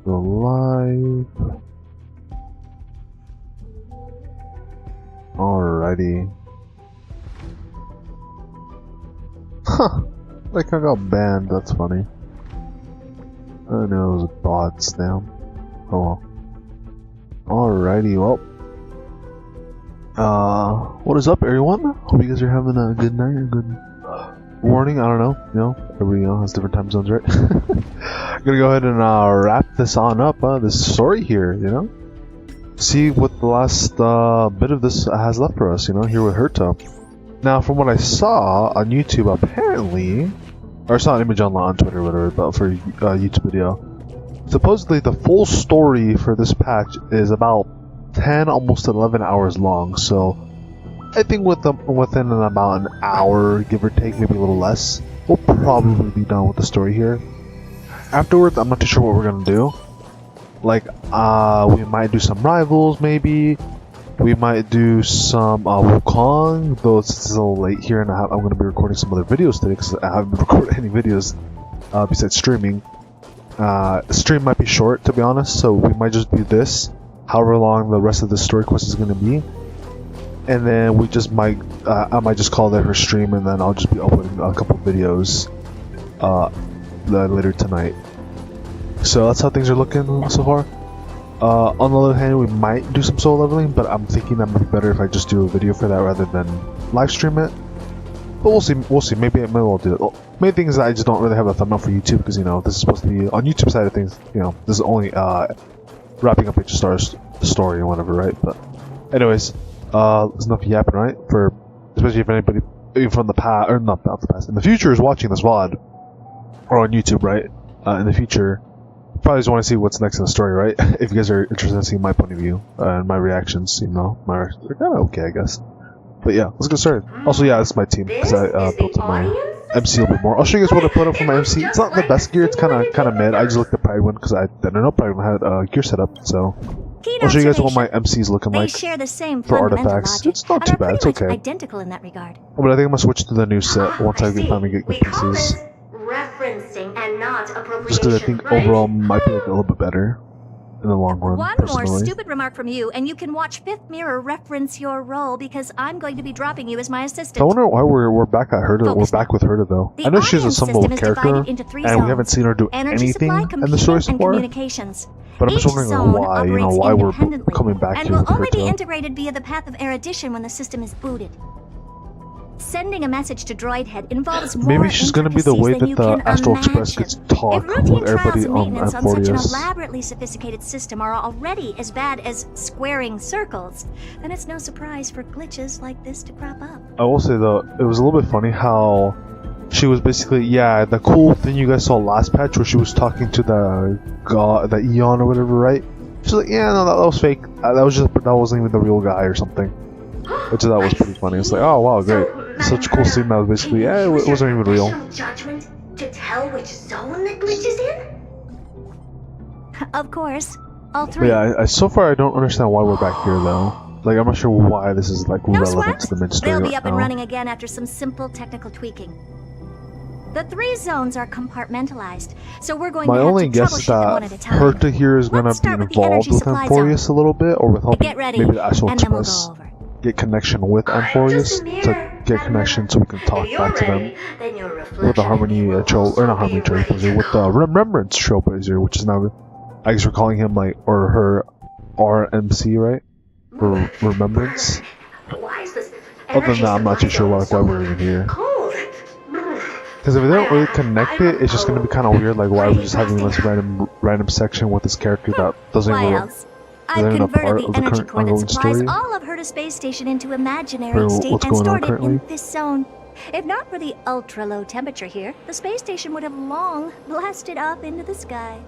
Go live. Alrighty. Huh. Like I got banned, that's funny. I know it was bots now. Oh well. Alrighty, well. What is up everyone? Hope you guys are having a good night or good morning, I don't know. You know, everybody has different time zones, right? I'm gonna go ahead and wrap this on up, this story here, you know? See what the last bit of this has left for us, you know, here with Hsr 3.0. Now, from what I saw on YouTube, apparently, or I saw an image on Twitter or whatever, but for YouTube video, supposedly the full story for this patch is about 10, almost 11 hours long, so I think within about an hour, give or take, maybe a little less, we'll probably be done with the story here. Afterwards, I'm not too sure what we're gonna do. Like, we might do some rivals, maybe. We might do some Wukong, though it's a little late here, and I'm going to be recording some other videos today because I haven't recorded any videos besides streaming. Stream might be short, to be honest, so we might just do this, however long the rest of the story quest is going to be. And then we just might, I might just call that her stream, and then I'll just be uploading a couple videos later tonight. So that's how things are looking so far. On the other hand, we might do some solo leveling, but I'm thinking that might be better if I just do a video for that rather than live stream it. But we'll see. We'll see. Maybe we'll do it. Main thing is that I just don't really have a thumbnail for YouTube because, you know, this is supposed to be on YouTube side of things. You know, this is only wrapping up Hsr's story and whatever, right? But anyways, there's enough yapping, right? For especially if anybody even from the past or not the past in the future is watching this VOD or on YouTube, right? In the future. Probably just want to see what's next in the story, right? If you guys are interested in seeing my point of view and my reactions, you know, they're kind of okay, I guess. But yeah, let's get started. Also, yeah, this is my team because I built up my MC a little bit more. I'll show you guys what I put up for my MC. It's not the best gear; it's kind of mid. I just looked at Pride One because I didn't know Pride One had gear setup, so I'll show you guys what my MC is looking like for artifacts. It's not too bad; it's okay. Identical in that regard. But I think I'm gonna switch to the new set once I finally get good pieces. Referencing and not appropriation. Just because I think overall might be like a little bit better in the long run. One personally. more stupid remark from you, and you can watch Fifth Mirror reference your role because I'm going to be dropping you as my assistant. I wonder why we're back at Hsr 3.0. We're back with Hsr 3.0 though. I know she's a somewhat character, and we haven't seen her do anything in the story so far. But I'm just wondering why, you know, why we're coming back and here with will only Hsr 3.0. be integrated via the path of erudition when the system is booted. Sending a message to Droid Head involves more maybe she's gonna be the way that the Astral Express gets talked with everybody on such an Amphorius. elaborately sophisticated system are already as bad as squaring circles, then it's no surprise for glitches like this to crop up. I will say though, it was a little bit funny how she was basically, yeah, the cool thing you guys saw last patch where she was talking to the Eon or whatever, right? She's like, yeah, no, that was fake. That wasn't even the real guy or something. Which I thought was pretty funny. It's like, oh wow, great. Such a cool scene that was basically, yeah, it wasn't even real. Judgment to tell which zone the glitch is in? Of course, all three. But yeah, so far I don't understand why we're back here though. Like, I'm not sure why this is like relevant to the mid story. They'll be right up and running again after some simple technical tweaking. The 3 zones are compartmentalized, so we're going to have to troubleshoot them one at a time. Hsr 3.0 here is going to be involved with Amphorius a little bit, or with helping maybe the Astral Express get connection with Amphorius to get connection so we can talk back to them with the Harmony Troll, or not Harmony Trailblazer, with the Remembrance Trailblazer, which is now, I guess we're calling him like, or her RMC, right? For Remembrance. Other than that, I'm not too sure why we're even here. Because if they don't really connect it, it's just going to be kind of weird, like why are we just having this random section with this character that doesn't even I've converted the energy core that supplies all of Hsr's space station into imaginary state and stored it in this zone. If not for the ultra-low temperature here, the space station would have long blasted up into the sky.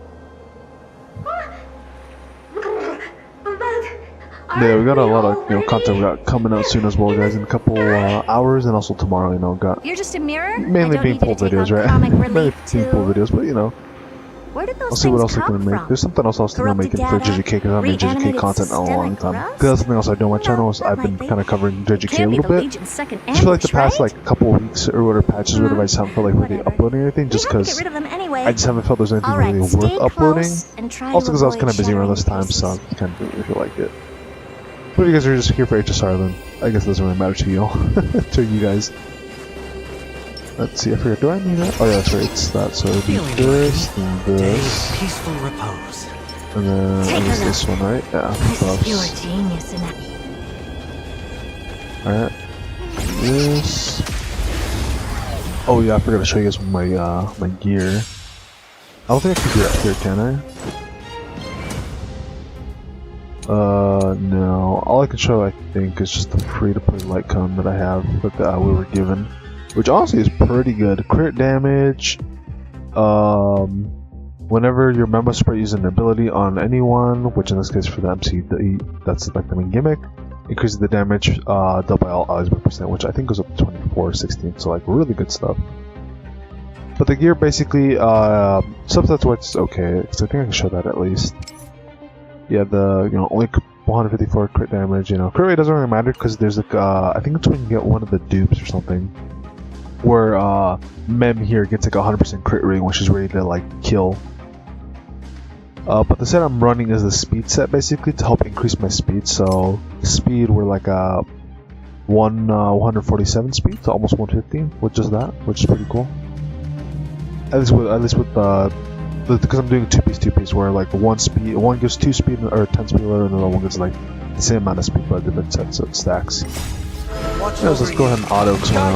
Yeah, we got a lot of content we got coming out soon as well, guys. In a couple hours, and also tomorrow. You know, got You're just a mirror. mainly being pulled videos, right? Mainly being pulled videos, but you know. Where did those I'll see what else I come can make. from? There's something else I was thinking of making for JGK because I haven't made JGK content in a long time. Because that's something else I do on my channel is I've been kind of covering JGK a little bit. Just for like the past like couple of weeks or whatever patches, whatever I just haven't felt like really uploading anything just because way. I just haven't felt there's anything really worth uploading. Also because I was kind of busy around this time, so I kind of didn't really feel like it. But if you guys are just here for HSR, then I guess it doesn't really matter to you, to you guys. Let's see, I forget, do I need that? Oh yeah, that's right, it's that, so it'll be this, and this. Peaceful repose. And then I guess this one, right? Yeah, You're a genius in that. Alright. This. Oh yeah, I forgot to show you guys my my gear. I don't think I can do that here, can I? No. All I can show, I think, is just the free-to-play light cone that I have that we were given, which honestly is pretty good. Crit damage. Whenever your memo spray uses an ability on anyone, which in this case for the MC, that's like the main gimmick, increases the damage dealt by all allies by %, which I think goes up to 24 or 16, so like really good stuff. But the gear basically, substats what's okay, because I think I can show that at least. Yeah, the, only 154 crit damage, crit rate doesn't really matter because there's like, I think it's when you get one of the dupes or something, where Mem here gets like 100% crit rate when she's ready to like kill. But the set I'm running is the speed set basically to help increase my speed. So speed we're like 147 speed to almost 150 with just that, which is pretty cool. At least with because I'm doing a two piece where like one gives 2 speed or 10 speed, and another one gives like the same amount of speed but a different set, so it stacks. Anyways, let's go ahead and auto because why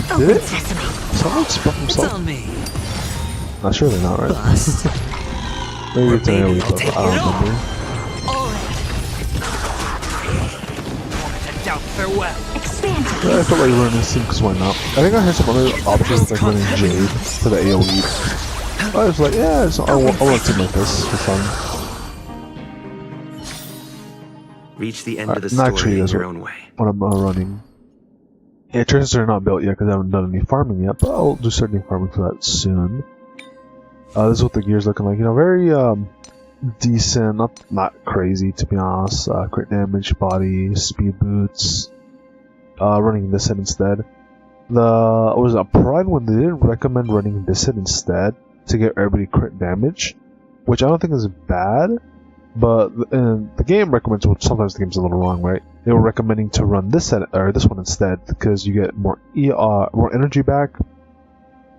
not? Did it? Someone spun himself? Not sure they're not, right? Maybe it's an AoE buff, I don't remember. Yeah, I felt like running this thing because why not? I think I heard some other options like running Jade for the AoE. I was like, yeah, I'll run something like this for fun. Reach the end of the story in your own way. When I'm running. Yeah, traces are not built yet because I haven't done any farming yet, but I'll do starting farming for that soon. This is what the gear's looking like. Very decent, not crazy to be honest. Crit damage, body, speed boots. Running this set instead. I was a Pride when they didn't recommend running this set instead to get everybody crit damage, which I don't think is bad. But the game recommends, well, sometimes the game's a little wrong, right? They were recommending to run this set or this one instead because you get more energy back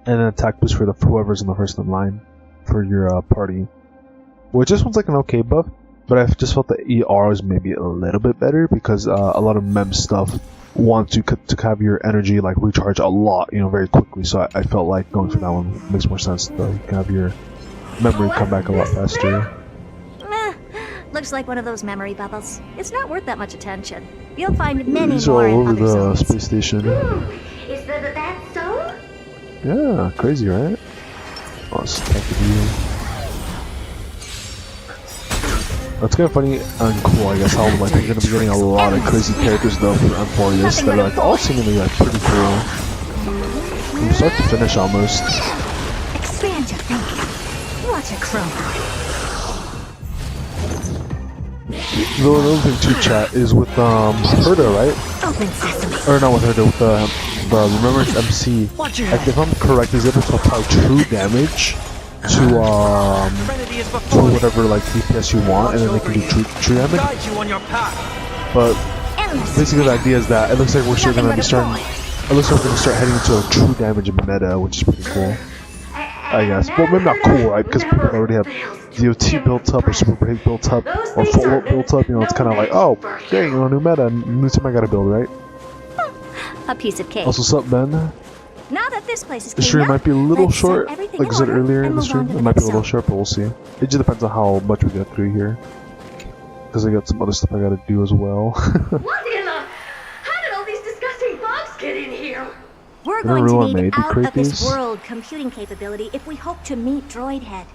and an attack boost for whoever's in the first in line for your party. Which this one's like an okay buff, but I just felt the ER is maybe a little bit better because a lot of mem stuff wants you to have your energy like recharge a lot, very quickly. So I felt like going for that one makes more sense. Though you can have your memory come back a lot faster. Looks like one of those memory bubbles. It's not worth that much attention. You'll find many These are more all in over other the zones. space station. Is that so? Yeah, crazy, right? Oh, it's tough to do. That's kind of funny and cool, I guess, how like we're gonna be getting a lot of crazy characters though for Emporius that are like all seemingly like pretty cool. From start to finish almost. Expand your thinking. Watch a chroma. The other thing to chat is with Herda, right? Open sesame. Or not with Herda, with the Remembrance MC. Like if I'm correct, he's able to apply true damage to whatever like DPS you want, and then they can do true damage. But basically the idea is that it looks like we're still gonna be starting. It looks like we're gonna start heading into a true damage meta, which is pretty cool. I guess. Well, maybe not cool, right? Because people already have DOT built up, or Super Break built up, or Full Up built up. It's kind of like, oh, dang, new meta, new team I gotta build, right? A piece of cake. Also, what's up, Ben? Now that this place is The stream might be a little short, set everything like I said in order earlier in and the move stream. on to It the might be a next little zone. short, but we'll see. It just depends on how much we get through here. Because I got some other stuff I gotta do as well. What in the... How did all these disgusting bugs get in here? We're Didn't going everyone to need maybe out create of this these? world computing capability if we hope to meet Droid Head.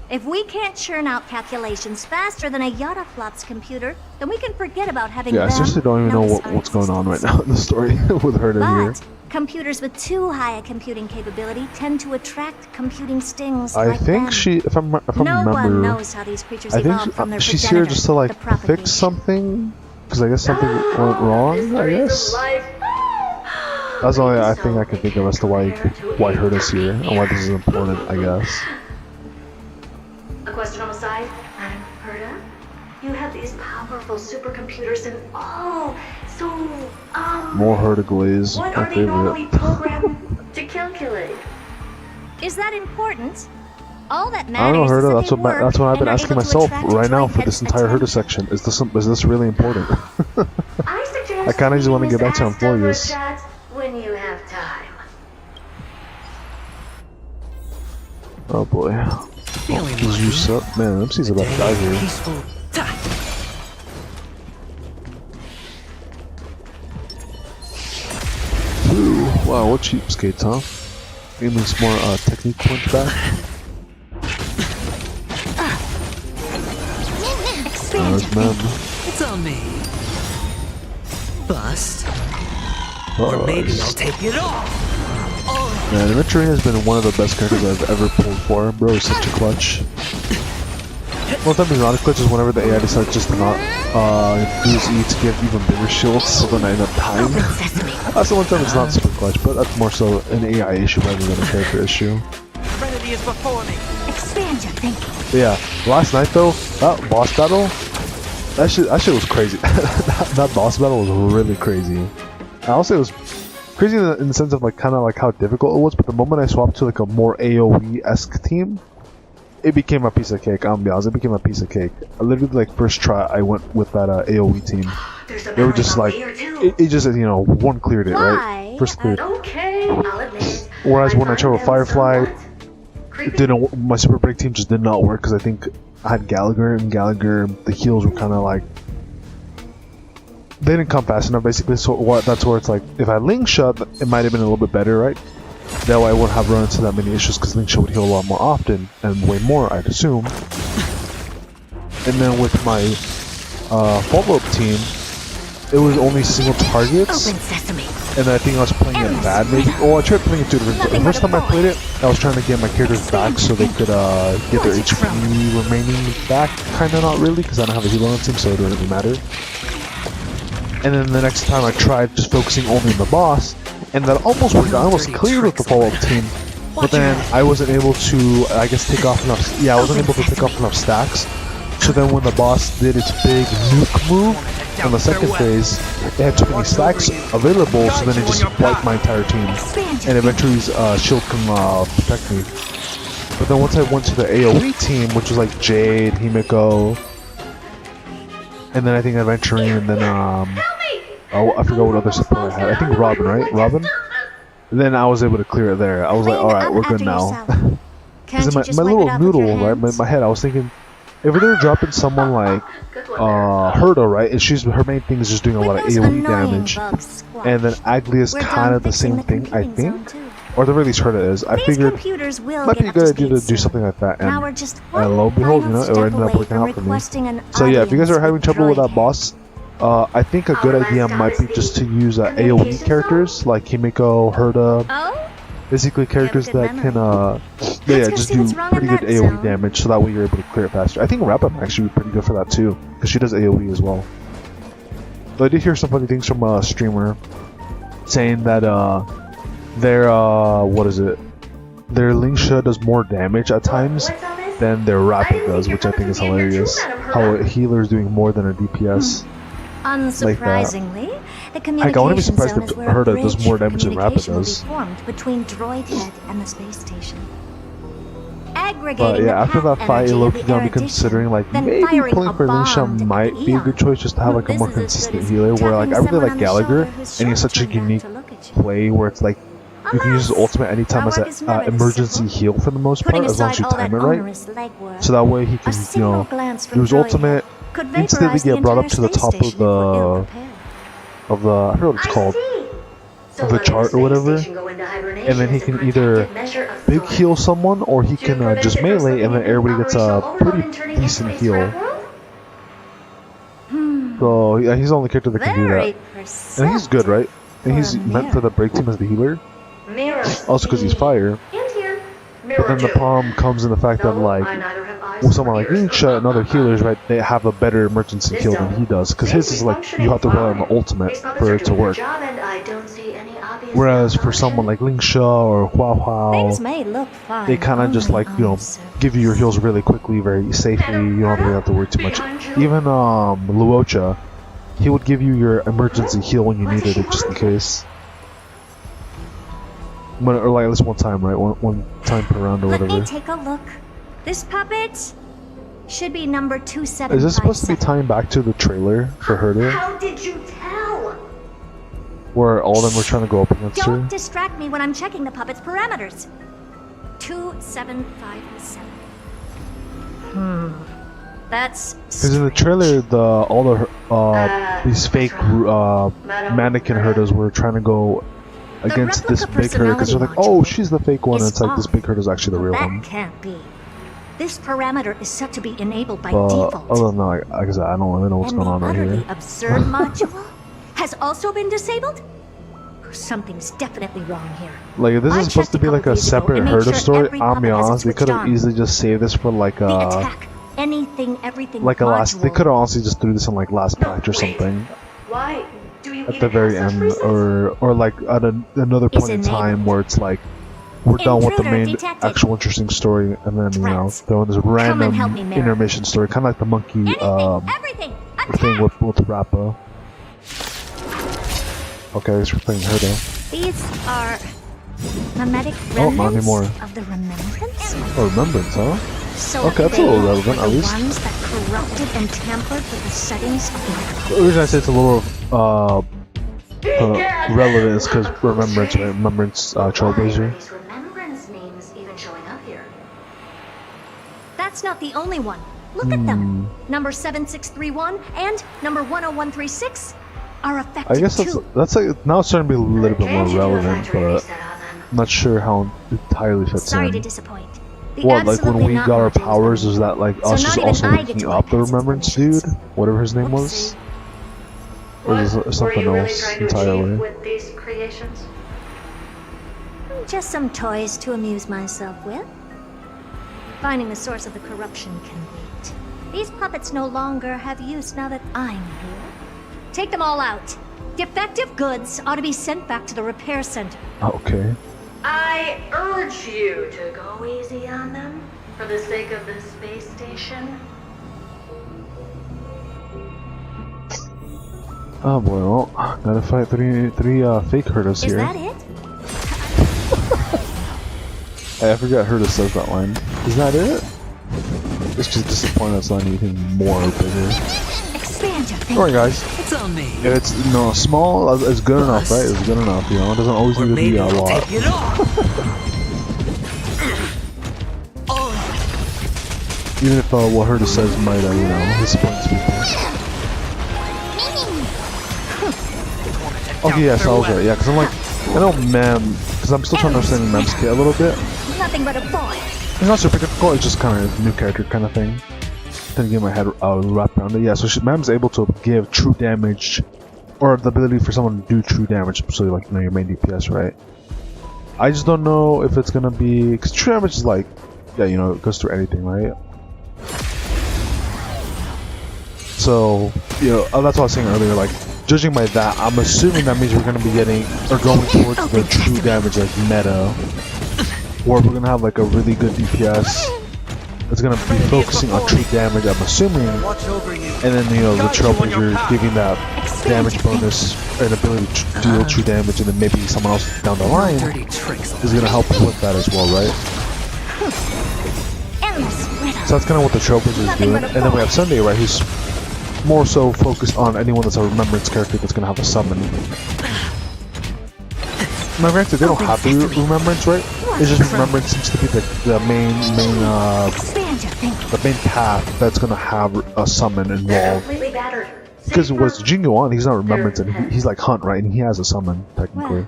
If we can't churn out calculations faster than a Yottaflop's computer, then we can forget about having Yeah, I them seriously don't even know notice our what's going on right existence. now in the story with her in here. But computers with too high a computing capability tend to attract computing stings I like think them. she, if I No remember, one knows how these creatures I evolved think from their she's progenitor, here just to like the propagation. fix something, because I guess something went wrong. I guess. That's the only thing I can think of as to why Herta's here and why this is important, I guess. A question on the side? Herta? You have these powerful supercomputers and more Herta glaze. What are they normally programmed to calculate? Is that important? All that I matters don't know, Herta. is that That's what I've been asking myself right now for this entire Herta section. Is this really important? I kind of just want to get back to Employees. When you have time. Oh boy. These you suck, man. MC's about to die here. Ooh, wow, what cheapskates, huh? Aiming some more technique points back. It's on me. Bust. Or maybe I'll take it off. Man, Adventuring has been one of the best characters I've ever pulled for. Bro is such a clutch. One time he's not a clutch is whenever the AI decides just to not use E to give even bigger shields, so then I end up dying. That's the one time it's not super clutch, but that's more so an AI issue rather than a character issue. Serenity is before me. Expand your thinking. But yeah, last night though, that boss battle, that shit was crazy. that boss battle was really crazy. I'll say it was crazy in the sense of like kind of like how difficult it was, but the moment I swapped to like a more AoE-esque team, it became a piece of cake. I'm gonna be honest, it became a piece of cake. I literally like first try I went with that AoE team. They were just like it just, you know, one cleared it, right? First cleared. Okay, I'll admit. Whereas when I tried with Firefly, it didn't. My super break team just did not work because I think I had Gallagher, and Gallagher the heals were kind of like they didn't come fast enough, basically. So that's where it's like if I Ling Shot, it might have been a little bit better, right? That way I wouldn't have run into that many issues because Ling Shot would heal a lot more often and way more, I'd assume. And then with my follow-up team, it was only single targets. Open sesame. And I think I was playing it bad, maybe. Oh, I tried playing it too. The first time I played it, I was trying to get my characters back so they could get their HP remaining back. Kinda not really, because I don't have a healer on the team, so it doesn't really matter. And then the next time I tried just focusing only on the boss, and that almost worked. I almost cleared with the follow-up team, but then I wasn't able to, I guess, take off enough. Yeah, I wasn't able to pick off enough stacks. So then when the boss did its big nuke move on the second phase, it had too many stacks available, so then it just wiped my entire team. And eventually shield can protect me. But then once I went to the AoE team, which was like Jade, Himiko, and then I think Adventuring, and then oh, I forgot what other support I had. I think Robin, right? Robin? And then I was able to clear it there. I was like, alright, we're good now. Because in my little noodle, right, in my head, I was thinking, if they're dropping someone like Herta, right, and her main thing is just doing a lot of AoE damage, and then Agli is kind of the same thing, I think, or the very least Herta is. I figured it might be a good idea to do something like that, and lo and behold, you know, it ended up working out for me. So yeah, if you guys are having trouble with that boss, I think a good idea might be just to use AoE characters like Himiko, Herta. Basically characters that can, just do pretty good AoE damage, so that way you're able to clear it faster. I think Wrap-Up might actually be pretty good for that too, because she does AoE as well. But I did hear some funny things from a streamer saying that their Lingsha does more damage at times than their Rapid does, which I think is hilarious. How a healer is doing more than a DPS. Unsurprisingly, the Heck, I wouldn't be communication surprised zone if is where Herta a does bridge more for damage than Rapid communication will be does. formed between Droid Head and the space station. But Aggregating yeah, after that fight, Loki got me erudition, considering like then maybe firing pulling a for Lingsha bomb to might be a good choice just to have like a This more is as consistent good as healer. Where like I tapping really like someone on the Gallagher, shoulder whose and he's shirt such a turned out unique to look at you. play where it's like you can use his ultimate anytime as Our work is an never this emergency simple. heal for the most part, Putting as long as you aside all time that it right. onerous legwork, So that way he a can, you single know, glance from do his Droid ultimate, could instantly vaporize the get brought up entire to the space top station if ill prepared. I forget what it's called, of the chart or whatever, and then he can either big heal someone or he can just melee, and then everybody gets a pretty decent heal. So yeah, he's the only character that can do that, and he's good, right? And he's meant for the break team as the healer, also because he's fire. But then the problem comes in the fact that like with someone like Lingsha and other healers, right, they have a better emergency heal than he does, because his is like you have to rely on the ultimate for it to work. Whereas for someone like Lingsha or Hua Things Hua, may look fine. they kind of just like, you know, give you your heals really quickly, very safely. You don't really have to worry too much. Even Luocha, he would give you your emergency heal when you needed it, just in case. Or like at least one time, right? One time per round or whatever. Let me take a look. This puppet should be number 2757. Is this supposed to be tying back to the trailer for Herder? How did you tell? Where all of them were trying to go up against her? Don't distract me when I'm checking the puppet's parameters. 2757. That's because in the trailer, all the these fake mannequin herders were trying to go against this big herder because they're like, oh, she's the fake one. And it's like this big herder is actually the real one. That can't be. This parameter is set to be enabled by But default. other than that, like I said, I don't really know what's going on right And the here. utterly absurd module has also been disabled? Something's definitely wrong here. Like, if this is supposed to be like a separate herder story, I'll be honest, they could have easily just saved this for like The attack, anything, everything like a last. They module. could have honestly just threw this in like last patch or something Why do you at the very end, or like at another point in time where it's like we're done with the main detected. actual interesting story, and then you know throw in this random help me, Mara. intermission story, kind of like the monkey Everything, thing with Rappa. Okay, I guess we're playing her though. These are mimetic Oh, not remnants anymore. of the remembrance? Oh, remembrance, huh? So Okay, that's a they little relevant, were at the least. ones that corrupted and tampered with the settings of The reason I say it's a little relevant is because remembrance, right? Remembrance Trailblazer. These remembrance names even showing up here. That's not the only one. Look at them. Number 7631 and number 10136 are affected I guess too. that's like now it's starting to be a little bit more relevant, but I'm not sure how entirely fits Sorry to in. disappoint. The What, like when absolutely we not got our modules powers, are- is that like So us not just even also I get looking to up the bypass remembrance dude? explanations. Whatever his name was? Or is it something Were you else really trying to achieve entirely? with these creations? Just some toys to amuse myself with. Finding the source of the corruption can wait. These puppets no longer have use now that I'm here. Take them all out. Defective goods ought to be sent back to the repair center. Okay. I urge you to go easy on them for the sake of the space station. Oh boy, well, gotta fight three fake herders Is here. that it? Hey, I forgot Herda says that line. Is that it? It's just disappointing it's not anything more or bigger. Expand your thinking. Alright guys, It's on me. yeah, it's small is good enough, right? It's good enough, you know. It doesn't always Or need to be maybe a I'll lot. take it off. Even if what Herda says might, you know, disappoint people. Okay, yes, I was right. Yeah, because I'm like, I know Mem, because I'm still trying to understand Mem's kit a little bit. Nothing but a boy. It's not super difficult. It's just kind of a new character kind of thing. Trying to get my head wrapped around it. Yeah, so Mem's able to give true damage, or the ability for someone to do true damage, especially like your main DPS, right? I just don't know if it's gonna be because true damage is like, yeah, it goes through anything, right? So that's what I was saying earlier. Like, judging by that, I'm assuming that means we're gonna be getting or going towards the true damage like meta, or we're gonna have like a really good DPS. It's gonna be focusing on true damage, I'm assuming, and then the Trailblazer giving that damage bonus and ability to deal true damage, and then maybe someone else down the line is gonna help with that as well, right? So that's kind of what the Trailblazer is doing, and then we have Sunday, right? Who's more so focused on anyone that's a remembrance character that's gonna have a summon. Now, granted, they don't have to be remembrance, right? It's just remembrance seems to be the main path that's gonna have a summon involved. Completely battered. Because what's Jingo on? He's not remembrance, and he's like Hunt, right? And he has a summon technically.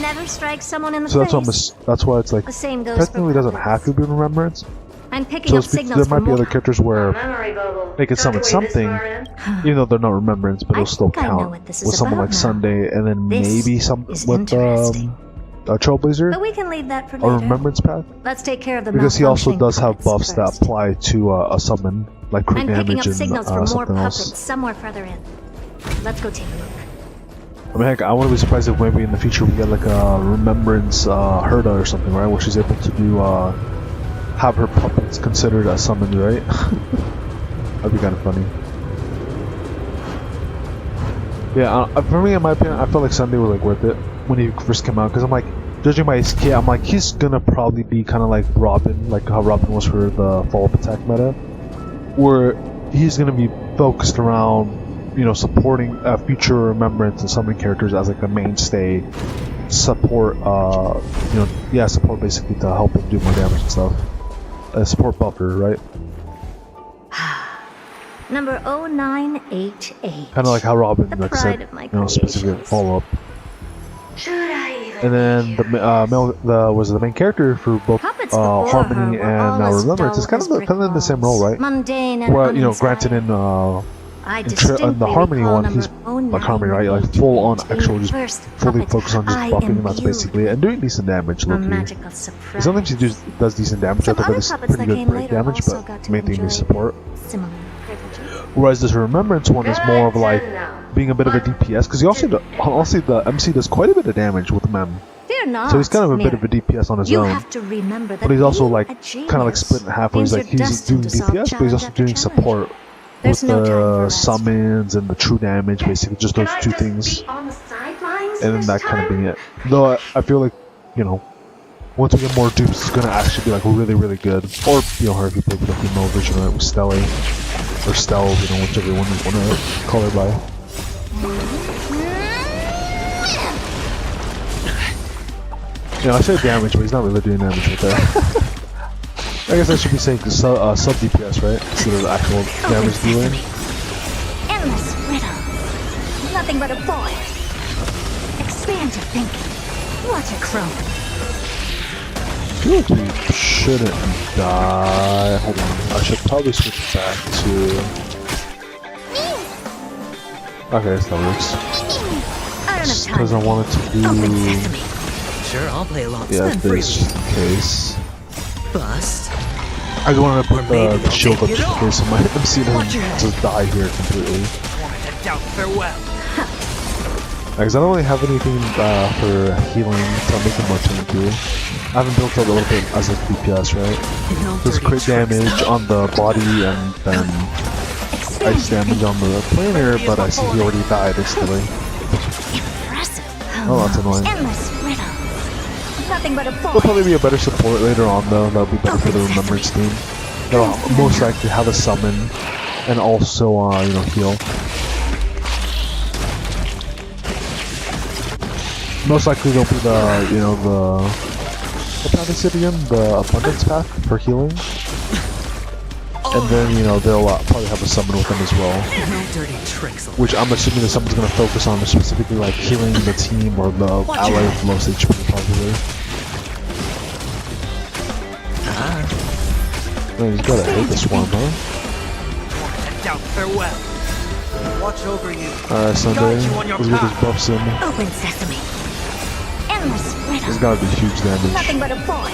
Never strike someone in the So face. that's why it's like The same goes technically for doesn't have to be remembrance. I'm picking So up signals there from might be other characters where Memory bubble. they can summon Tucked away this something, far in. even though they're not remembrance, but I it'll still think I know count what this is with someone about like now. Sunday, and then This maybe some is with interesting. a Trailblazer But we can leave that for or later. remembrance path, Let's take care of the because he also malfunctioning does have puppets buffs that first. apply to a summon, like crit I'm picking damage up and signals from more something puppets else. somewhere further in. Let's go take a look. I mean, heck, I wouldn't be surprised if maybe in the future we get like a remembrance Herda or something, right? Where she's able to do have her puppets considered as summoned, right? That'd be kind of funny. Yeah, for me, in my opinion, I felt like Sunday was like worth it when he first came out, because I'm like, judging by his kit, I'm like, he's gonna probably be kind of like Robin, like how Robin was for the follow-up attack meta, where he's gonna be focused around, you know, supporting future remembrance and summoning characters as like a mainstay support, you know, yeah, support basically to help him do more damage and stuff. Support buffer, right? Number 0988. Kind of like how Robin The like pride said, of my you know, specific creations. follow-up. Should I even And then the main character for both Puppets before Harmony her were all and as Remembrance is dull kind as of in the same role, right? Mundane and Well, you know, granted in I in the distinctly Harmony recall one, he's number like Harmony, right? Like 0988 full on being actual, the just first fully puppet focused on just I buffing, and that's imbued basically it, and doing decent damage, a low-key. magical surprise. Sometimes he does decent damage, Some I think other it's puppets pretty that good came break later damage, also but got to main thing enjoy is support. similar privileges. Whereas this Remembrance one is more of like Good to know. being a bit of a DPS, because he also, honestly, the MC does quite a bit of damage with Mem. Fear not. So he's kind of a bit Mira. of a DPS on his You own. have to remember that But he's also being like a kind of like genius split in half, where he's means like you're he's doing destined to solve DPS, but he's also challenge doing after support There's with no time for the rest. summons and the true damage, basically just Can those I two just things, be on the sidelines and then this that kind of time? being it. Though I feel like, you know, once we get more dupes, it's gonna actually be like really, really good. Or, you know, her if you play with the female version of it with Stelle or Stell, you know, whichever one you want to call her by. You know, I said damage, but he's not really doing damage with that. I guess I should be saying sub DPS, right? Instead of the actual damage dealer. Endless riddles. Nothing but a void. Expand your thinking. What a crone. I feel like we shouldn't die. Hold on, I should probably switch back to. Okay, that works. I don't have time. Because I wanted to Open do. sesame. Sure, I'll play along. Yeah, Spend this freely. case. Bust. I just wanted to put maybe the I'll shield up take just it in case I might MC Watch your doesn't head. just die here completely. Wanna head down farewell. Because I don't really have anything for healing to make them more tanky. I haven't built up a little bit as a DPS, right? No There's dirty crit tricks, damage though. on the body and then ice damage on the planer, but I see he already died instantly. Impressive. Oh, that's annoying. Endless riddles. Nothing but a There'll void. probably be a better support later on though, that'll be better for the Remembrance team. They'll most likely have a summon and also, you know, heal. Most likely they'll be the, you know, the... What path is it again? The Abundance path for healing. And then, you know, they'll probably have a summon with them as well. No dirty tricks. Which I'm assuming the summon's going to focus on specifically like healing the team or the ally with the most HP probably. Man, he's gotta hate the swarm, huh? Wanna head down farewell. Watch over you. Alright, Sunday, Guide you on your let's get his path. buffs in. Open sesame. Endless This riddles. gotta be huge damage. Nothing but a void.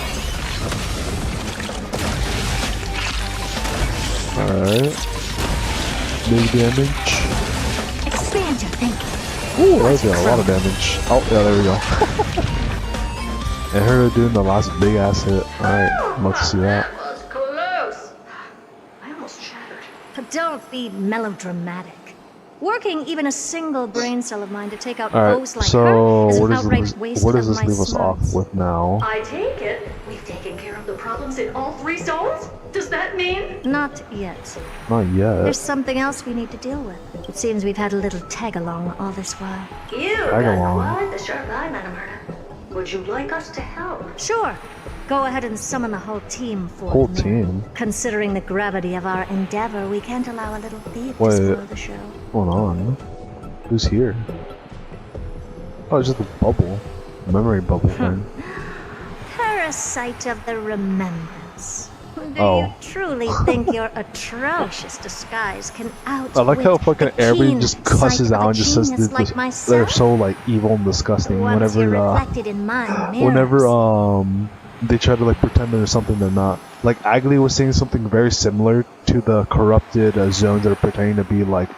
Alright. Big damage. Expand your thinking. Ooh, that did a lot of damage. Oh, yeah, there we go. And her doing the last big ass hit. Alright, I'm about to see that. That was close. I almost shattered. But don't be melodramatic. Working even a single brain cell of mine to take out Alright, foes like so her is an where outright does waste this of my leave us off smarts. with now? I take it we've taken care of the problems in all 3 zones? Does that mean? Not yet. Not yet. There's something else we need to deal with. It seems we've had a little tag-along all this while. You Tag got along. quite the sharp eye, Madam Herta. Would you like us to help? Sure. Go ahead and summon the whole team for Whole me. team? Considering the gravity of our endeavor, we can't allow a little thief to Wait. spoil the show. What's going on? Who's here? Oh, it's just a bubble. Memory bubble thing. Parasite of the remembrance. Do Oh. you truly think your atrocious disguise can outwit I like how fucking the everybody keen just sight cusses of out a and just says genius this, like they're myself? so like evil and disgusting Once you're whenever reflected in my mirrors. whenever they try to like pretend there's something they're not. Like Agli was saying something very similar to the corrupted zones that are pretending to be like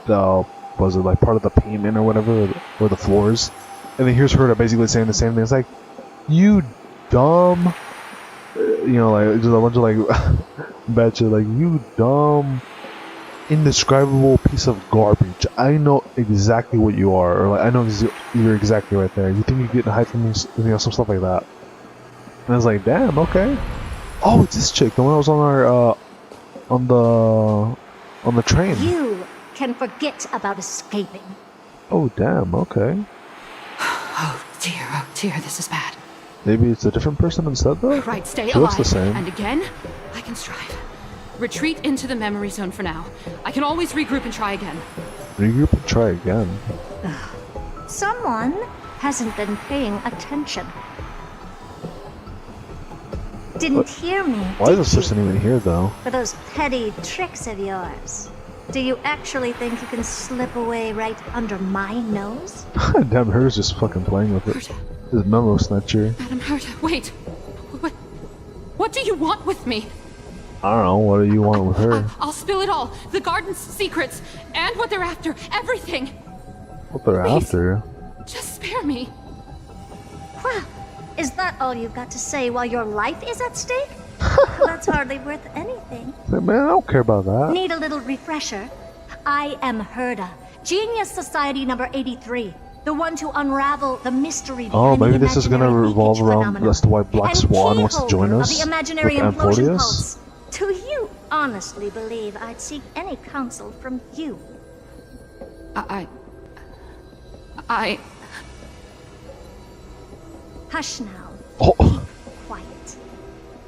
the was it like part of the pavement or whatever, or the floors, and then here's her basically saying the same thing. It's like, you dumb, you know, like just a bunch of like betcha, like, you dumb, indescribable piece of garbage. I know exactly what you are, or like I know you're exactly right there. You think you're getting hype from me, you know, some stuff like that. And I was like, damn, okay. Oh, it's this chick, the one that was on our on the train. You can forget about escaping. Oh, damn, okay. Oh dear, this is bad. Maybe it's a different person instead, though? Right, stay She alive. looks the same. And again, I can strive. Retreat into the memory zone for now. I can always regroup and try again. Regroup and try again. Someone hasn't been paying attention. Didn't hear me. Why is this person even here, though? For those petty tricks of yours. Do you actually think you can slip away right under my nose? Damn, her's just fucking playing with it. This memo snatcher. Madam Herta, wait. What do you want with me? I don't know, what do you want with her? I'll spill it all. The garden's secrets, and what they're after. Everything. What they're Please, after? just spare me. Well, is that all you've got to say while your life is at stake? That's hardly worth anything. Man, I don't care about that. Need a little refresher? I am Herta, Genius Society number 83. The one to unravel the mystery behind maybe the this is gonna imaginary revolve leakage around phenomenon. as to why Black And Swan wants to join keyholder us of the imaginary with implosion Amphibious. pulse. Do you honestly believe I'd seek any counsel from you? I... Hush now. Oh. Keep quiet.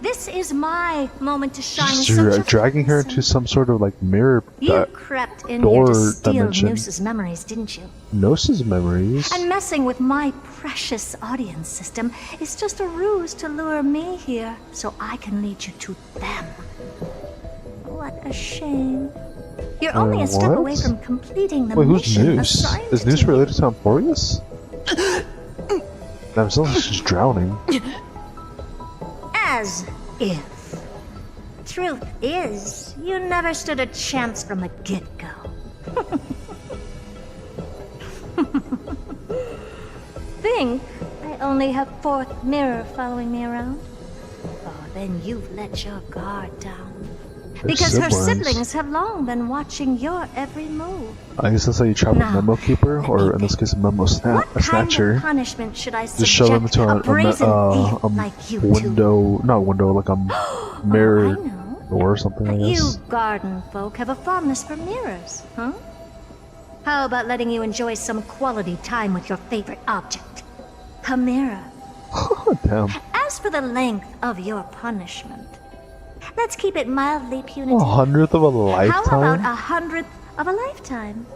This is my moment to shine. You're such a dragging her lesson. into some sort of like mirror You crept in here door to steal dimension. Noose's memories, didn't you? Gnosis memories. And messing with my precious audience system is just a ruse to lure me here so I can lead you to them. What a shame. You're only a step what? away from completing the Wait, who's mission Noose? assigned Is Noose to you. related to Amphibious? Damn, it sounds like she's drowning. As if. Truth is, you never stood a chance from the get-go. Think I only have fourth mirror following me around? Oh, then you've let your guard down. Because her siblings have long been watching your every move. I guess that's how you trap a Now, memo keeper, or in this case, a memo What kind snatcher. of punishment should I Just shove them subject into a brazen thief like you to? window, not window, like a mirror I know. door or something, I You guess. garden folk have a fondness for mirrors, huh? How about letting you enjoy some quality time with your favorite object? A mirror. Damn. As for the length of your punishment, let's keep it mildly punitive. 100th of a How about lifetime? 100th of a lifetime?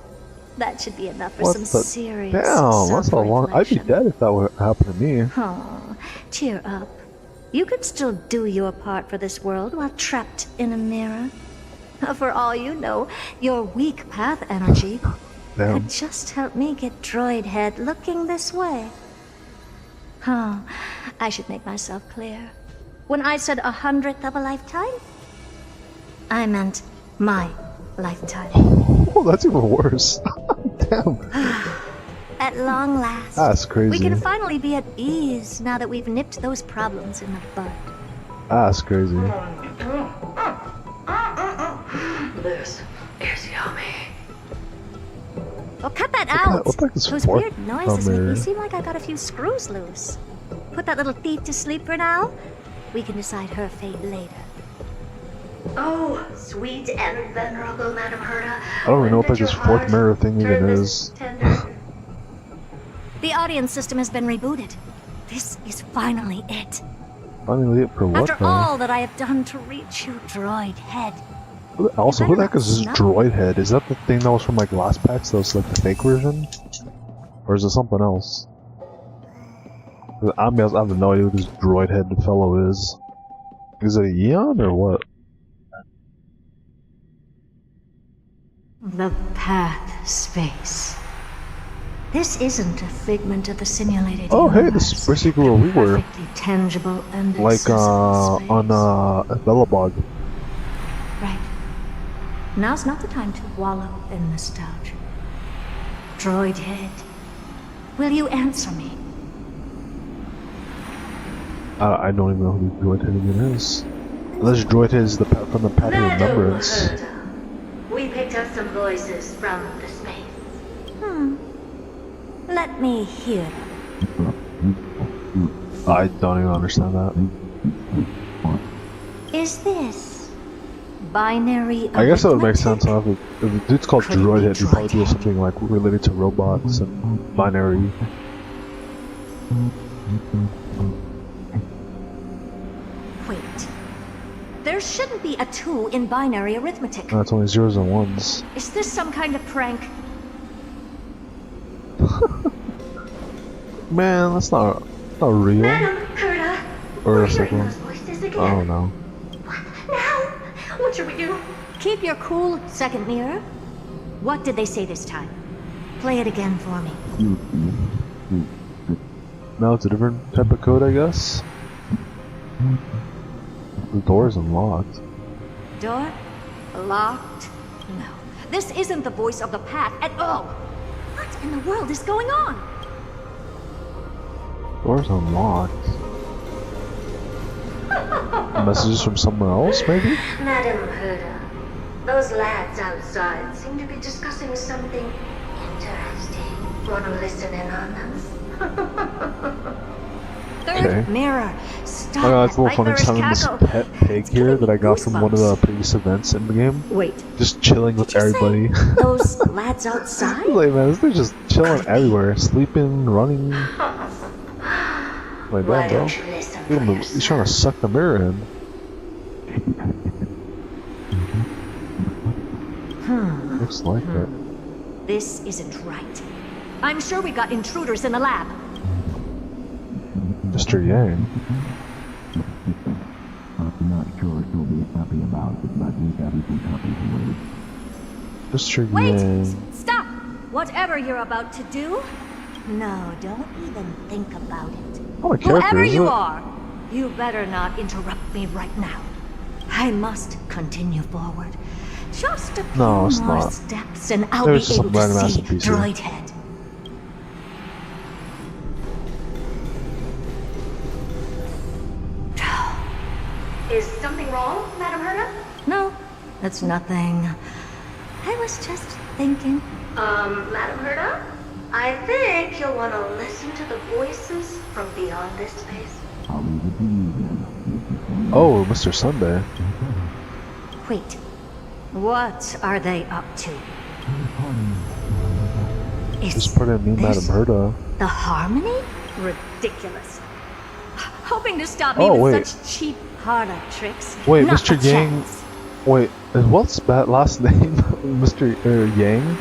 That should be enough for What some the- serious Damn, that's a long. I'd be self-reflection. dead if that would happen to me. Oh, cheer up. You could still do your part for this world while trapped in a mirror. For all you know, your weak path energy Damn. could just help me get droid head looking this way. Oh, I should make myself clear. When I said 100th of a lifetime, I meant my lifetime. Oh, that's even worse. Damn. At long last, That's crazy. we can finally be at ease now that we've nipped those problems in the bud. That's crazy. This is yummy. Well, cut that What out! the heck is Those fourth weird noises make number? me seem like I got a few screws loose. Put that little thief to sleep for now. We can decide her fate later. Oh, sweet and venerable Madam Herta. I don't even know what like this fourth mirror thing even is. The audience system has been rebooted. This is finally it. Finally, for what After though? all that I have done to reach you, droid head. Also, who the heck is this Snap. droid head? Is that the thing that was from like last packs? That was like the fake version, or is it something else? 'Cause I have no idea who this droid head fellow is. Is it a Eon or what? The path space. This isn't a figment of the simulated Oh, hey, universe. this is basically where we were. Perfectly tangible and Like accessible space. on Bellabog. Right. Now's not the time to wallow in nostalgia. droid head. Will you answer me? I don't even know who the droid head even is. Unless droid head is from the pattern of remembrance. We picked up some voices from the space. Let me hear. I don't even understand that. Is this binary? I guess that would make sense, huh? If the dude's called droid head, he'd probably do something like related to robots and binary. Wait. There shouldn't be a 2 in binary arithmetic. No, it's only zeros and ones. Is this some kind of prank? Man, that's not real. Madam Herta, Or we're a second hearing one. those voices again. I don't know. What now? What should we do? Keep your cool, second mirror. What did they say this time? Play it again for me. No, it's a different type of code, I guess. The door's unlocked. Door? Locked? No. This isn't the voice of the path at all. What in the world is going on? Door's unlocked. Messages from somewhere else, maybe? Madam Herta, those lads outside seem to be discussing something interesting. Want to listen in on them? Third Okay. mirror. Stop Oh, that's a little funny. nightmarish Having this cackle. pet pig here that I got from one of the previous events in the game. Wait. Just chilling with Did you say everybody. those lads outside? Like, man, they're just chilling everywhere. Sleeping, running. Like Why that, bro. don't you listen Look at for him, he's trying to suck the mirror in. Looks like it. This isn't right. I'm sure we got intruders in the lab. Mr. Yang. I'm not sure she'll be happy about it, but we've got some copies to wait. Mr. Wait! Yang. Stop! Whatever you're about to do, no, don't even think about it. Oh, a character, Whoever is you it? are, you better not interrupt me right now. I must continue forward. Just a few No, it's more not. steps and I'll There's be some able random to ass see NPC. Droid Head. Is something wrong, Madam Herta? No, that's nothing. I was just thinking. Madam Herta? I think you'll want to listen to the voices from beyond this space. I'll leave it to you then. Oh, Mr. Sunday. Wait, what are they up to? Just Is put in me, Madam this Herta. the harmony? Ridiculous. Hoping to stop me Oh, with wait. such cheap parlor tricks. Wait, Not Mr. a Yang. chance. Wait, is what's that last name? Mr. Yang?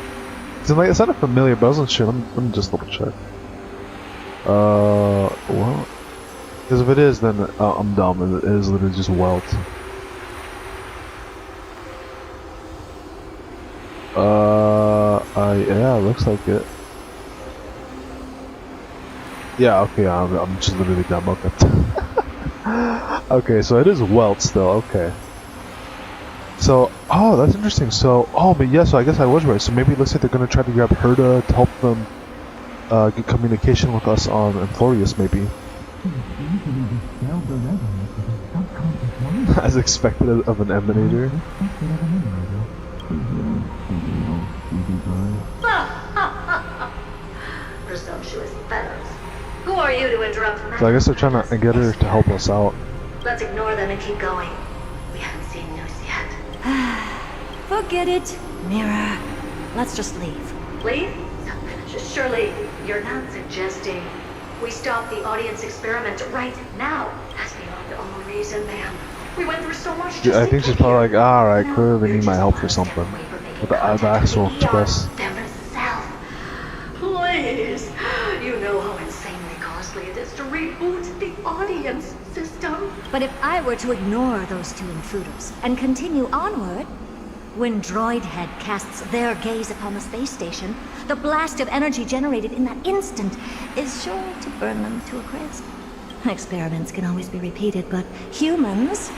It sounded familiar, but I wasn't sure. Let me just double check. Well, because if it is, then I'm dumb. It is literally just Welt. Yeah, looks like it. Yeah, okay, I'm just literally dumb. Okay. Okay, so it is Welt still. Okay. So, oh, that's interesting. So, oh, but yeah, so I guess I was right. So maybe it looks like they're gonna try to grab Herta to help them get communication with us on Amphorius, maybe. As expected of an emanator. Presumptuous fellows. Who are you to interrupt So I guess they're trying to get her to help us out. Let's ignore them and keep going. We haven't seen news yet. Forget it, Mirror. Let's just leave. Leave? Surely you're not suggesting we stop the audience experiment right now. That's beyond all reason, ma'am. We went through so much just I to think she's get probably here. like, alright, No, clearly they you're need my just help one for step something. away from making With the contact actual with the express. themselves. Please. You know how insanely costly it is to reboot the audience system. But if I were to ignore those two intruders and continue onward, when Droid Head casts their gaze upon the space station, the blast of energy generated in that instant is sure to burn them to a crisp. Experiments can always be repeated, but humans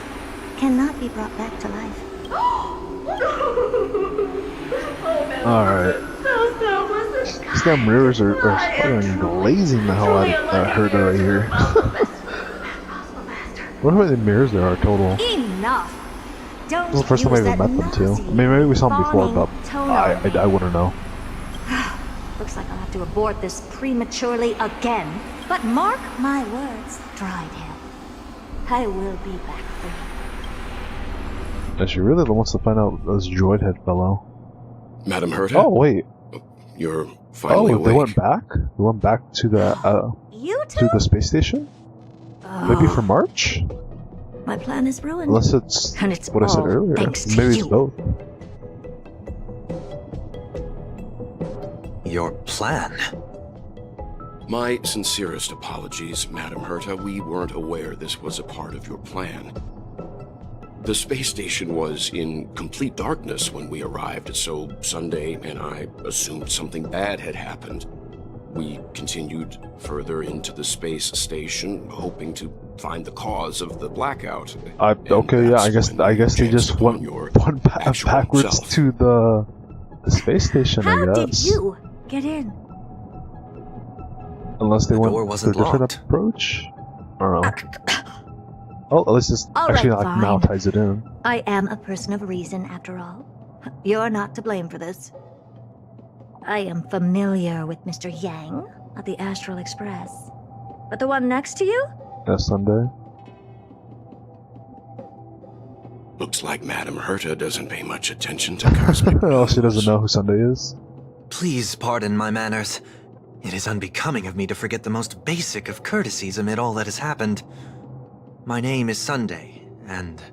cannot be brought back to life. Oh, man. Alright. So listen These damn mirrors are fucking glazing the hell out of Herta right here. What about the mirrors there are total? Enough. Don't This is the first time I even met them too. I mean, maybe we saw them before, but I wouldn't know. Looks like I'll have to abort this prematurely again. But mark my words, Droidhead. I will be back for you. And she really wants to find out this Droidhead fellow. Madam Herta? Oh, wait. You're finally awake. They went back? They went back to the, to the space station? Maybe for March? My plan is ruined. Unless it's, and it's what I said earlier. Maybe it's both. Your plan? My sincerest apologies, Madam Herta. We weren't aware this was a part of your plan. The space station was in complete darkness when we arrived, so Sunday and I assumed something bad had happened. We continued further into the space station, hoping to find the cause of the blackout. Okay, yeah, I guess they just went backwards to the space station, I guess. How did you get in? Unless they went door wasn't to a different locked. approach? I don't know. Oh, at least this actually now ties it in. I am a person of reason, after all. You're not to blame for this. I am familiar with Mr. Yang of the Astral Express. But the one next to you? That's Sunday. Looks like Madam Herta doesn't pay much attention to cosmic. Oh, she doesn't know who Sunday is. Please pardon my manners. It is unbecoming of me to forget the most basic of courtesies amid all that has happened. My name is Sunday, and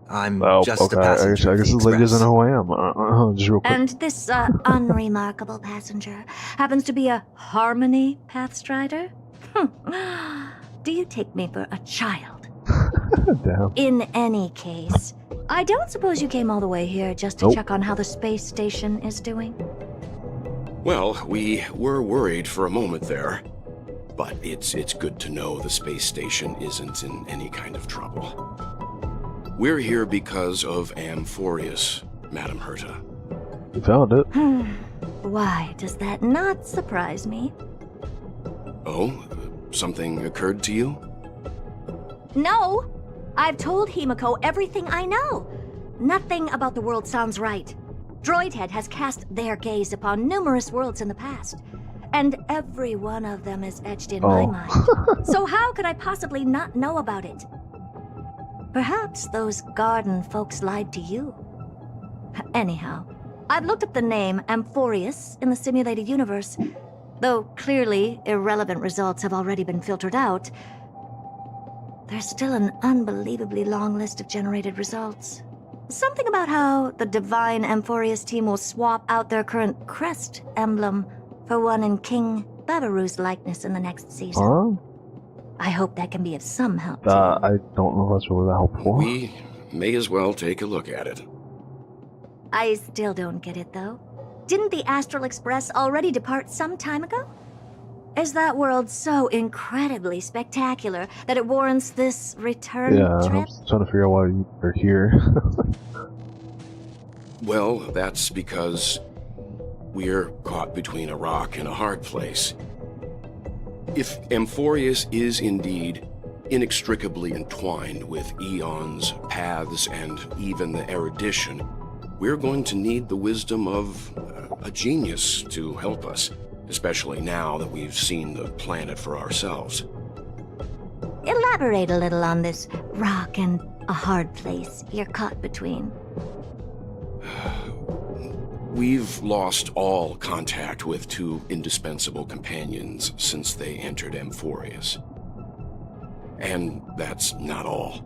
I'm just a passenger. I guess this lady doesn't know who I am. Just real quick. And this unremarkable passenger happens to be a Harmony Pathstrider? Do you take me for a child? Damn. In any case, I don't suppose you came all the way here just to check on how the space station is doing? Well, we were worried for a moment there. But it's good to know the space station isn't in any kind of trouble. We're here because of Amphorius, Madam Herta. You found it. Why does that not surprise me? Oh? Something occurred to you? No! I've told Himiko everything I know. Nothing about the world sounds right. Droidhead has cast their gaze upon numerous worlds in the past. And every one of them is etched in my mind. So how could I possibly not know about it? Perhaps those garden folks lied to you. Anyhow, I've looked up the name Amphorius in the simulated universe. Though clearly irrelevant results have already been filtered out, there's still an unbelievably long list of generated results. Something about how the divine Amphorius team will swap out their current crest emblem for one in King Babaru's likeness in the next season. Huh? I hope that can be of some help to you. I don't know if that's really that helpful. We may as well take a look at it. I still don't get it, though. Didn't the Astral Express already depart some time ago? Is that world so incredibly spectacular that it warrants this return trip? I'm trying to figure out why you're here. Well, that's because we're caught between a rock and a hard place. If Amphorius is indeed inextricably entwined with eons, paths, and even the erudition, we're going to need the wisdom of a genius to help us, especially now that we've seen the planet for ourselves. Elaborate a little on this rock and a hard place you're caught between. We've lost all contact with two indispensable companions since they entered Amphorius. And that's not all.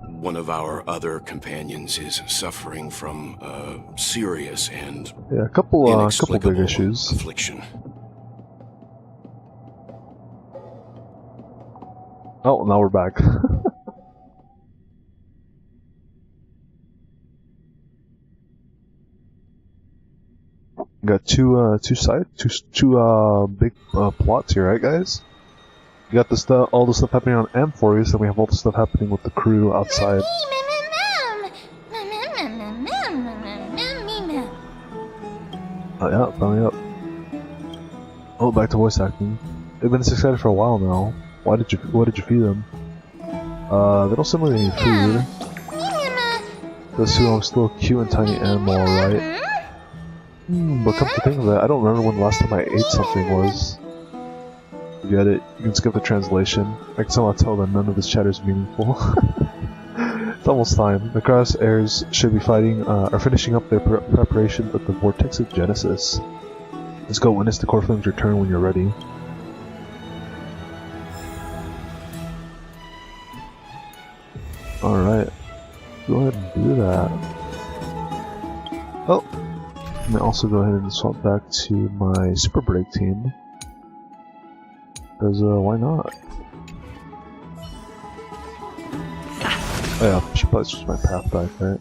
One of our other companions is suffering from a serious and a couple big issues. Affliction. Oh, now we're back. Got two big plots here, right, guys? You got all the stuff happening on Amphorius, and we have all the stuff happening with the crew outside. Oh yeah, coming up. Oh, back to voice acting. They've been this excited for a while now. What did you feed them? They don't seem like any food. Those two are still a cute and tiny animal, alright? But come to think of it, I don't remember when the last time I ate something was. You get it? You can skip the translation. I can somehow tell that none of this chatter is meaningful. It's almost time. The Crosshairs should be finishing up their preparations at the Vortex of Genesis. Let's go witness the core flames return when you're ready. Alright. Go ahead and do that. Oh! And also go ahead and swap back to my Super Break team. Because, why not? Oh yeah, I should probably switch my path back, right?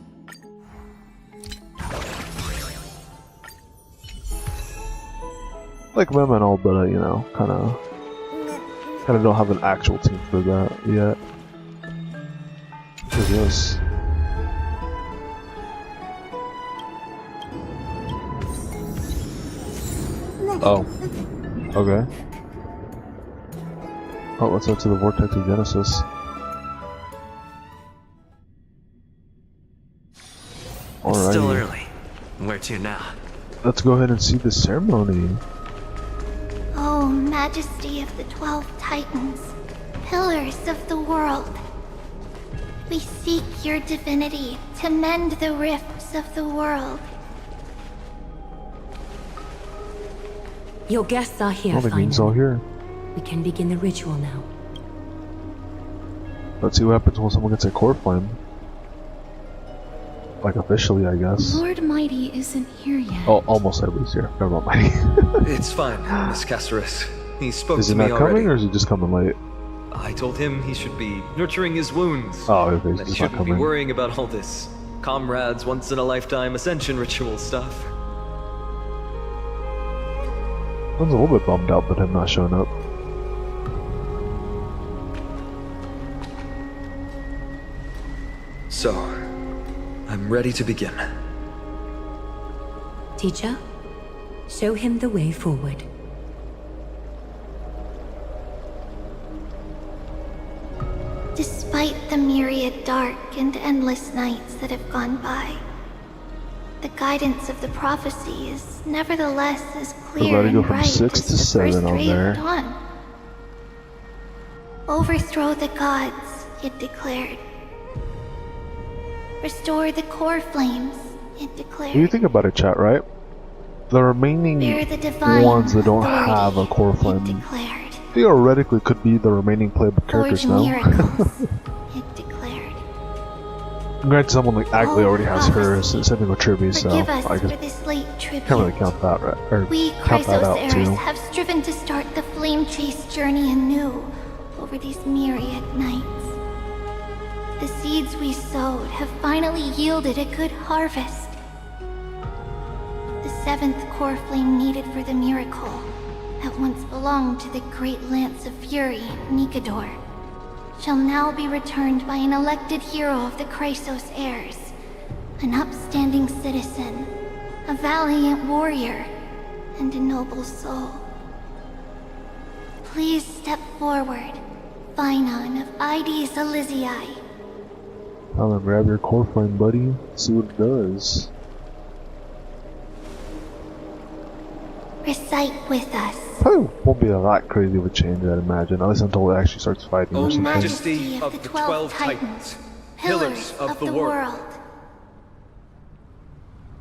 Like Mem and all, but you know, kinda don't have an actual team for that yet. What is this? Oh. Okay. Oh, let's head to the Vortex of Genesis. It's still early. Where to now? Let's go ahead and see the ceremony. Oh, Majesty of the 12 Titans, pillars of the world. We seek your divinity to mend the rifts of the world. Your guests are here, the Green's all here. We can begin the ritual now. Let's see what happens when someone gets a core flame. Like officially, I guess. Lord Mighty isn't here yet. Oh, almost everybody's here. Never mind, Mighty. It's fine, Miss Castorus. He spoke is to he me not already. coming, or is he just coming late? I told him he should be nurturing his wounds. Oh, okay, he's that he just not shouldn't be coming. worrying about all this comrades once-in-a-lifetime ascension ritual stuff. I was a little bit bummed out about him not showing up. So, I'm ready to begin. Teacher, show him the way forward. Despite the myriad dark and endless nights that have gone by, the guidance of the prophecy is nevertheless as clear and bright as the first ray of dawn. Overthrow the gods, it declared. Restore the core flames, it declared. What do you think about it, chat, right? The remaining ones that don't have a core flame theoretically could be the remaining playable characters now. It declared. Granted, someone like Agley already has her sending a tribute, so I can't really count that, right? Or count that out too. We have striven to start the flame chase journey anew over these myriad nights. The seeds we sowed have finally yielded a good harvest. The 7th core flame needed for the miracle that once belonged to the great Lance of Fury, Nikador, shall now be returned by an elected hero of the Chrysos heirs, an upstanding citizen, a valiant warrior, and a noble soul. Please step forward, Finon of Ides Elysiae. Come and grab your core flame, buddy. See what it does. Recite with us. Probably won't be that crazy of a change, I'd imagine. At least until it actually starts fighting or something. Majesty of the 12 Titans, pillars of the world.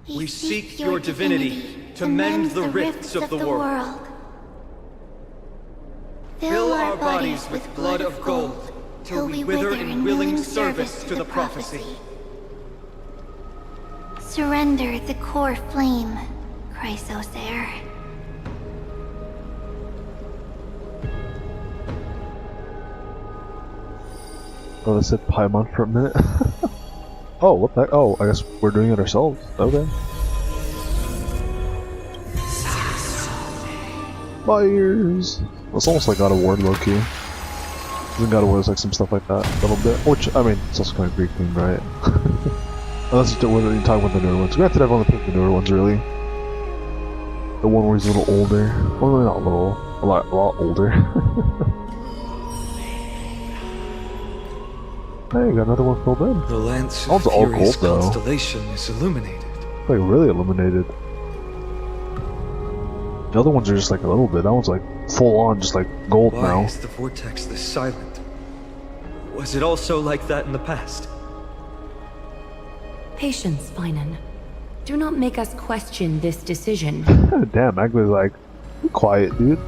We seek your divinity to mend the rifts of the world. Fill our bodies with blood of gold, till we wither in willing service to the prophecy. Surrender the core flame, Chrysos heir. Oh, I said Paimon for a minute. Oh, what the heck? Oh, I guess we're doing it ourselves. Okay. Fires! It's almost like God of War, low-key. Even God of War is like some stuff like that, a little bit. Which, I mean, it's also kind of Greek themed, right? Unless you're talking about the newer ones. Granted, I've only picked the newer ones, really. The one where he's a little older. Well, not a little. A lot older. Hey, got another one filled in. The Lance of Furious gold, constellation is illuminated. Like really illuminated. The other ones are just like a little bit. That one's like full on, just like gold now. Why is the vortex this silent? Was it also like that in the past? Patience, Finan. Do not make us question this decision. Damn, Agla's like, be quiet, dude.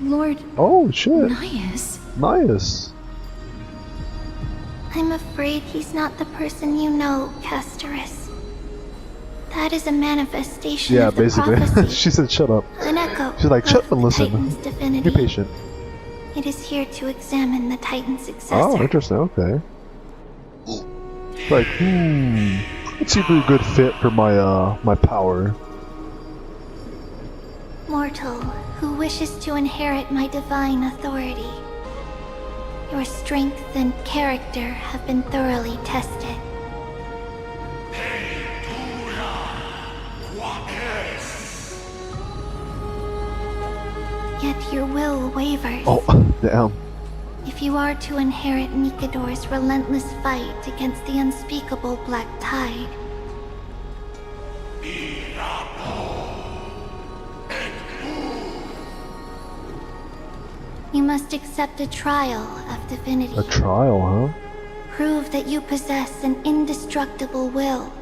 Lord. Oh shit. Nias. Nias. I'm afraid he's not the person you know, Castorus. That is a manifestation of the basically. prophecy. She said shut up. An echo. She's like, shut up and listen. Titan's divinity. Be patient. It is here to examine the Titan's successor. Oh, interesting, okay. Like, let's see if we're a good fit for my my power. Mortal, who wishes to inherit my divine authority. Your strength and character have been thoroughly tested. Yet your will wavers. Oh, damn. If you are to inherit Nikador's relentless fight against the unspeakable Black Tide, you must accept a trial of divinity. A trial, huh? Prove that you possess an indestructible will,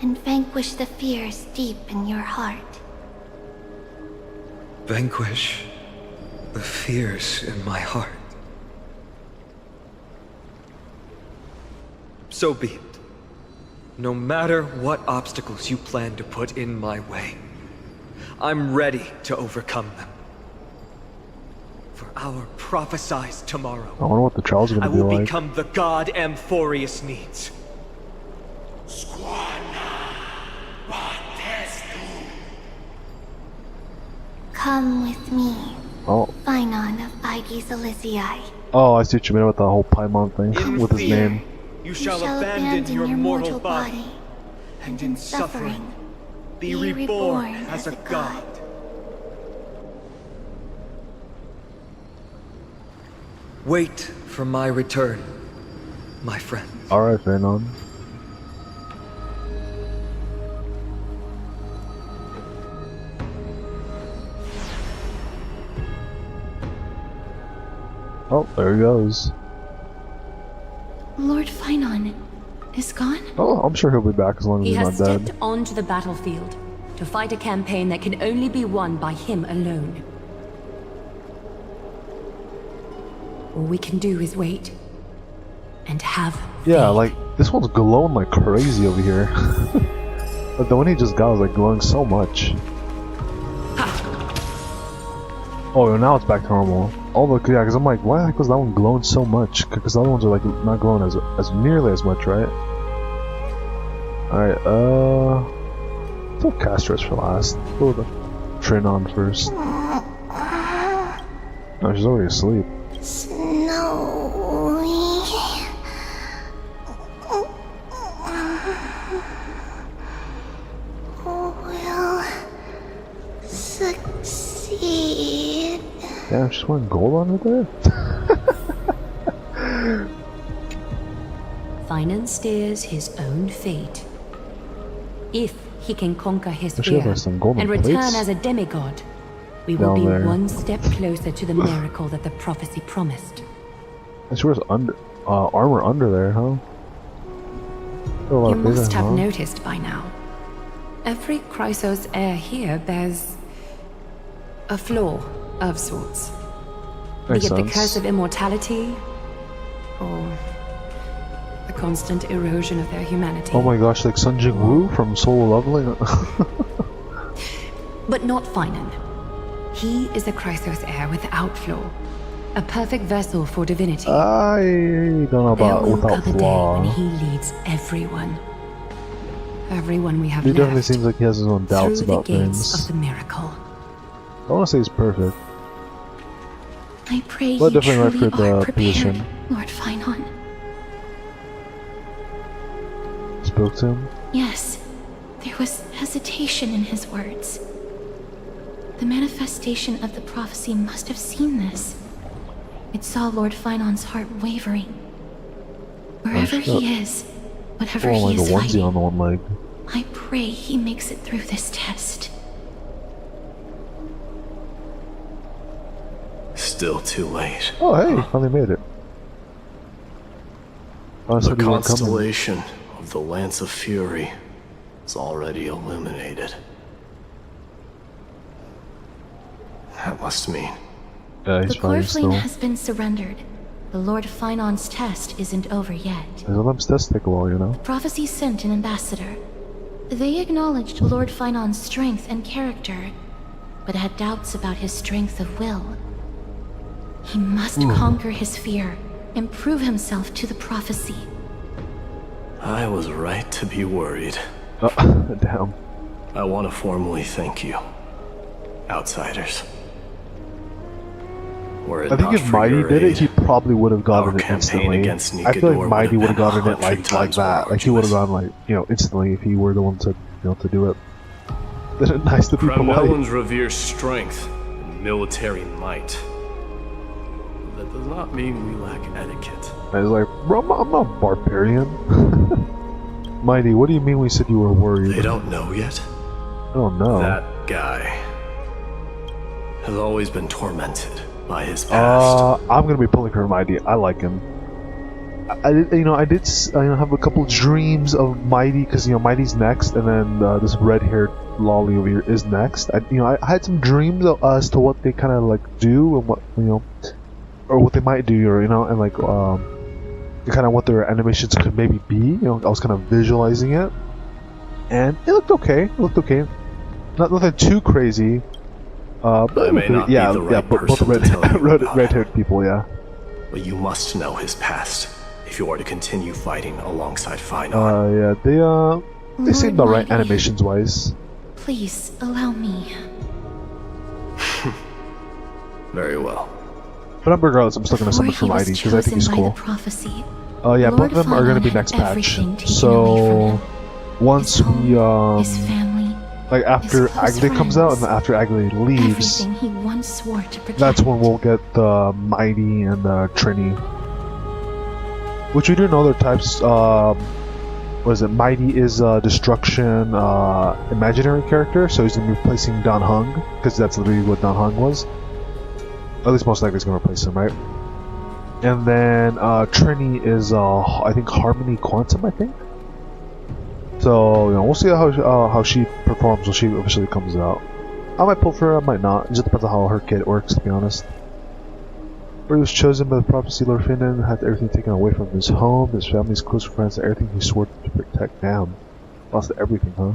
and vanquish the fears deep in your heart. Vanquish the fears in my heart. So be it. No matter what obstacles you plan to put in my way, I'm ready to overcome them. For our prophesied tomorrow, I wonder what the trials are gonna be like. I will become the god Amphorius needs. Come with me. Oh. Finan of Aegis Elysiae. Oh, I see what you mean with the whole Paimon thing with his name. You shall abandon your mortal body, and in suffering, be reborn as a god. Wait for my return, my friend. Alright, Fanon. Oh, there he goes. Lord Finan is gone? Oh, I'm sure he'll be back as long as He he's has not dead. stepped onto the battlefield to fight a campaign that can only be won by him alone. All we can do is wait. And have Yeah, like, this one's glowing like crazy over here. But the one he just got was like glowing so much. Oh, now it's back to normal. Oh, look, yeah, because I'm like, why the heck was that one glowing so much? Because the other ones are like not glowing as nearly as much, right? Alright, let's Castorus for last. Go with the Trinon first. No, she's already asleep. Snowy. Will succeed. Damn, she's wearing gold on it there? Finan steers his own fate. If he can conquer his fear and return as a demigod, we will be one step closer to the miracle that the prophecy promised. And she wears armor under there, huh? You must have noticed by now. Every Chrysos heir here bears a flaw of sorts. Be it the curse of immortality, or the constant erosion of their humanity. Oh my gosh, like Sun Jing Woo from Solo Leveling? But not Finan. He is a Chrysos heir without flaw. A perfect vessel for divinity. I don't know about without flaw. When he leads everyone. Everyone we have He left. definitely seems like he has his own doubts about through the gates things. of the miracle. I want to say he's perfect. I pray but you definitely truly right for the are prepared, position. Lord Finan. Spoke to him? Yes. There was hesitation in his words. The manifestation of the prophecy must have seen this. It saw Lord Finon's heart wavering. Wherever he is, whatever he is fighting, on the one leg. I pray he makes it through this test. Still too late. Oh, hey, finally made it. The constellation of the Lance of Fury is already illuminated. That must mean... the Glorflame has been surrendered. The Lord Finon's test isn't over yet. Sometimes tests take a while, you know. The prophecy sent an ambassador. They acknowledged Lord Finon's strength and character, but had doubts about his strength of will. He must conquer his fear and prove himself to the prophecy. I was right to be worried. Damn. I want to formally thank you, outsiders. I think if Mighty did it, he probably would have gotten it instantly. I feel like Mighty would have gotten it like that. Like he would have gone like, you know, instantly if he were the one to, you know, to do it. Isn't it nice to be polite? Kremlins revere strength and military might. That does not mean we lack etiquette. I was like, bro, I'm not barbarian. Mighty, what do you mean we said you were worried? They don't know yet? I don't know. That guy has always been tormented by his past. I'm gonna be pulling for Mighty. I like him. I did have a couple dreams of Mighty because Mighty's next, and then this red-haired lolly over here is next. I had some dreams as to what they kind of like do and what or what they might do, or and like kind of what their animations could maybe be. I was kind of visualizing it, and it looked okay. Nothing too crazy. But I may not be the right person to tell you about red-haired people, yeah. But you must know his past if you are to continue fighting alongside Finon. Yeah, they seem about right animations-wise. Please allow me. Very well. But regardless, I'm still gonna summon for Mighty because I think he's cool. Yeah, both of them are gonna be next patch. So once we like after Agli comes out and after Agli leaves, that's when we'll get the Mighty and the Trini. Which we do know their types. What is it? Mighty is Destruction imaginary character, so he's gonna be replacing Dan Heng because that's literally what Dan Heng was. At least most likely he's gonna replace him, right? And then Trini is I think Harmony Quantum, I think. So we'll see how she performs when she officially comes out. I might pull for her, I might not. It just depends on how her kit works, to be honest. Where he was chosen by the prophecy, Lord Finon had everything taken away from his home, his family, his close friends, and everything he swore to protect. Damn, lost everything, huh?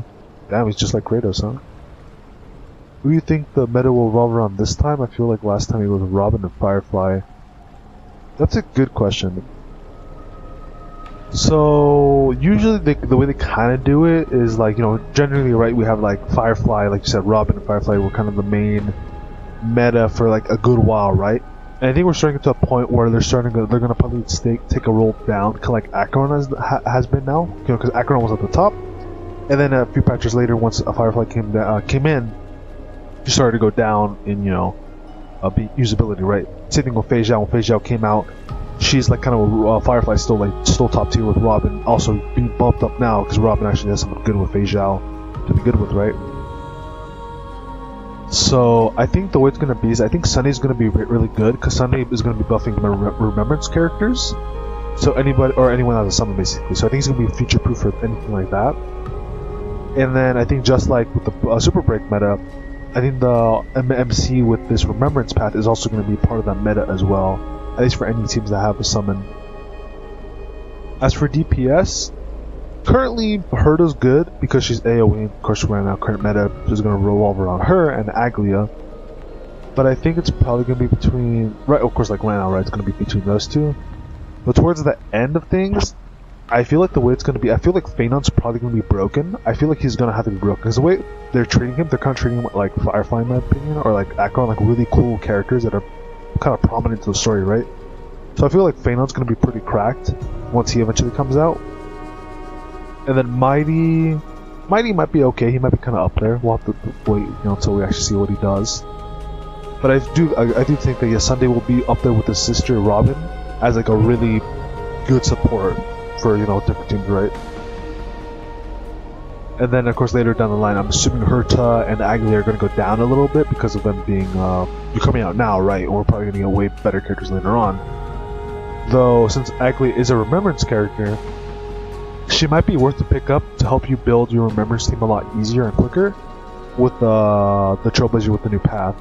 Damn, he's just like Kratos, huh? Who do you think the meta will revolve around this time? I feel like last time it was Robin and Firefly. That's a good question. So usually the way they kind of do it is like generally, right, we have like Firefly, like you said, Robin and Firefly were kind of the main meta for like a good while, right? And I think we're starting to a point where they're gonna probably take a roll down, kind of like Acheron has been now, because Acheron was at the top, and then a few patches later, once a Firefly came in, she started to go down in usability, right? Same thing with Fei Zhao. When Fei Zhao came out, she's like kind of Firefly still top tier with Robin, also being bumped up now because Robin actually has something good with Fei Zhao to be good with, right? So I think the way it's gonna be is I think Sunny's gonna be really good because Sunny is gonna be buffing remembrance characters. So anybody or anyone has a summon basically. So I think he's gonna be future proof for anything like that. And then I think just like with the Super Break meta, I think the MC with this remembrance path is also gonna be part of that meta as well. At least for any teams that have a summon. As for DPS, currently Herta's good because she's AoE. Of course, right now current meta is going to revolve around her and Aglia. But I think it's probably going to be between of course, like right now, right, it's going to be between those two. But towards the end of things, I feel like the way it's going to be, I feel like Phaenon's probably going to be broken. I feel like he's going to have to be broken because the way they're treating him, they're kind of treating him like Firefly, in my opinion, or like Acheron, like really cool characters that are kind of prominent to the story, right? So I feel like Phaenon's gonna be pretty cracked once he eventually comes out. And then Mighty, Mighty might be okay. He might be kind of up there. We'll have to wait, until we actually see what he does. But I do think that Sunday will be up there with his sister Robin as like a really good support for different teams, right? And then of course later down the line, I'm assuming Herta and Agli are going to go down a little bit because of them being you're coming out now, right? And we're probably going to get way better characters later on. Though since Agli is a remembrance character, she might be worth to pick up to help you build your remembrance team a lot easier and quicker with the Trailblazer with the new path.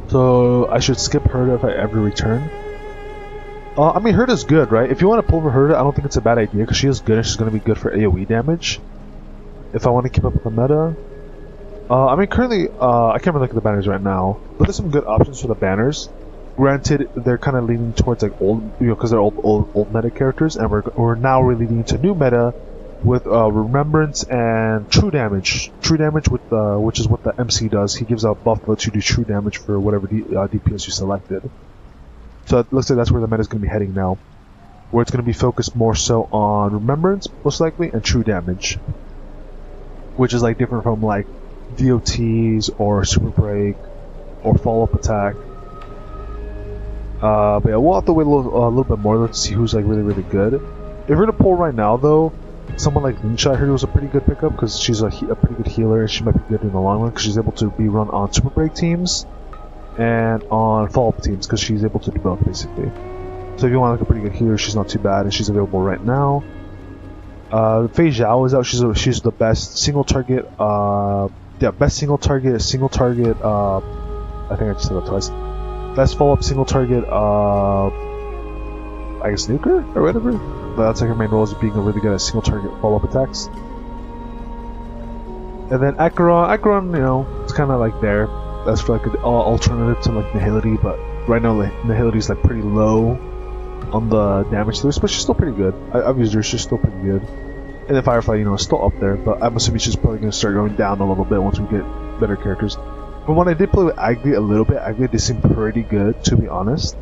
So I should skip Herta if I ever return. I mean, Herta's good, right? If you want to pull for Herta, I don't think it's a bad idea because she is good and she's going to be good for AoE damage. If I want to keep up with the meta. I mean, currently, I can't really look at the banners right now, but there's some good options for the banners. Granted, they're kind of leaning towards like old, because they're old meta characters, and we're now really leaning to new meta with Remembrance and True Damage. True Damage with which is what the MC does. He gives out buff that lets you do true damage for whatever DPS you selected. So it looks like that's where the meta is going to be heading now, where it's going to be focused more so on Remembrance, most likely, and True Damage, which is like different from like DOTs or Super Break or Follow Up Attack. But yeah, we'll have to wait a little bit more to see who's like really good. If we're gonna pull right now though, someone like Linsha, I heard was a pretty good pickup because she's a pretty good healer and she might be good in the long run because she's able to be run on Super Break teams and on follow-up teams because she's able to do both basically. So if you want like a pretty good healer, she's not too bad and she's available right now. Fei Zhao is out. She's the best single target. Best single target. I think I just said that twice. Best follow-up single target. I guess nuker or whatever. But that's like her main role is being really good at single target follow-up attacks. And then Acheron, it's kind of like there. That's for like an alternative to like Nihility, but right now Nihility's like pretty low on the damage list, but she's still pretty good. I've used her; she's still pretty good. And then Firefly, is still up there, but I'm assuming she's probably going to start going down a little bit once we get better characters. But when I did play with Agli a little bit, Agli did seem pretty good, to be honest.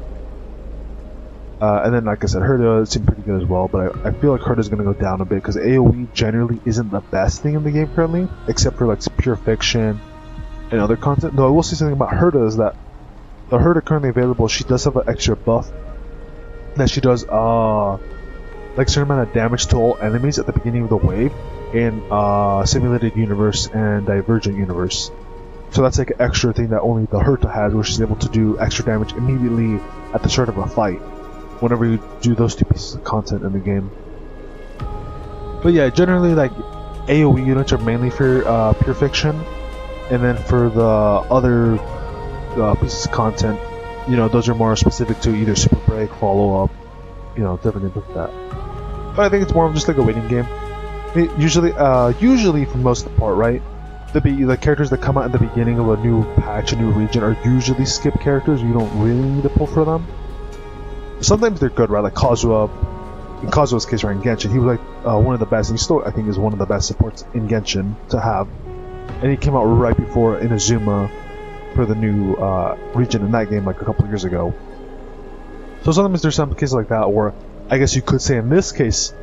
And then, like I said, Herta seemed pretty good as well, but I feel like Herta's going to go down a bit because AoE generally isn't the best thing in the game currently, except for like pure fiction and other content. Though I will say something about Herta is that the Herta currently available, she does have an extra buff that she does like a certain amount of damage to all enemies at the beginning of the wave in Simulated Universe and Divergent Universe. So that's like an extra thing that only the Herta has, where she's able to do extra damage immediately at the start of a fight whenever you do those two pieces of content in the game. But yeah, generally like AoE units are mainly for pure fiction, and then for the other pieces of content, those are more specific to either Super Break, Follow Up, different things like that. But I think it's more of just like a waiting game. Usually for most of the part, right? The characters that come out at the beginning of a new patch, a new region, are usually skip characters. You don't really need to pull for them. Sometimes they're good, right? Like Kazuha. In Kazuha's case, right, in Genshin, he was like one of the best. And he still, I think, is one of the best supports in Genshin to have. And he came out right before Inazuma for the new region in that game, like a couple of years ago. So sometimes there's some cases like that, or I guess you could say in this case,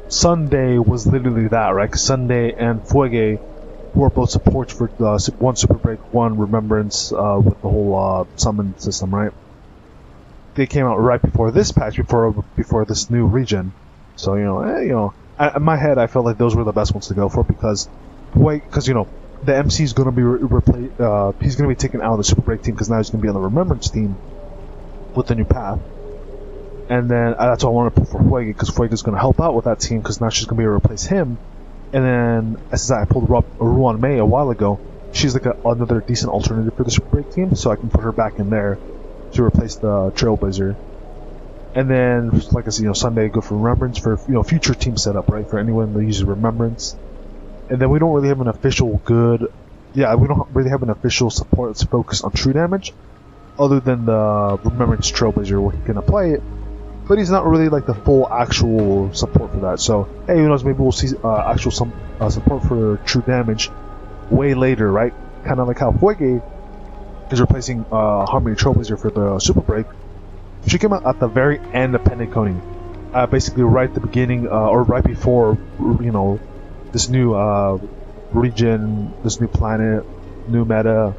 Sunday was literally that, right? Because Sunday and Fuege were both supports for one Super Break, one Remembrance with the whole summon system, right? They came out right before this patch, before this new region. So in my head, I felt like those were the best ones to go for because the MC is going to be replaced. He's going to be taken out of the Super Break team because now he's going to be on the Remembrance team with the new path. And then that's why I wanted to pull for Fuege because Fuege is going to help out with that team because now she's going to be able to replace him. And then, as I pulled Ruan Mei a while ago, she's like another decent alternative for the Super Break team, so I can put her back in there to replace the Trailblazer. And then, like I said, Sunday go for Remembrance for future team setup, right? For anyone that uses Remembrance. And then we don't really have an official support that's focused on true damage, other than the Remembrance Trailblazer where he can apply it. But he's not really like the full actual support for that. So, hey, who knows? Maybe we'll see actual support for true damage way later, right? Kind of like how Fuege is replacing Harmony Trailblazer for the Super Break. She came out at the very end of Penny Coning, basically right at the beginning or right before this new region, this new planet, new meta.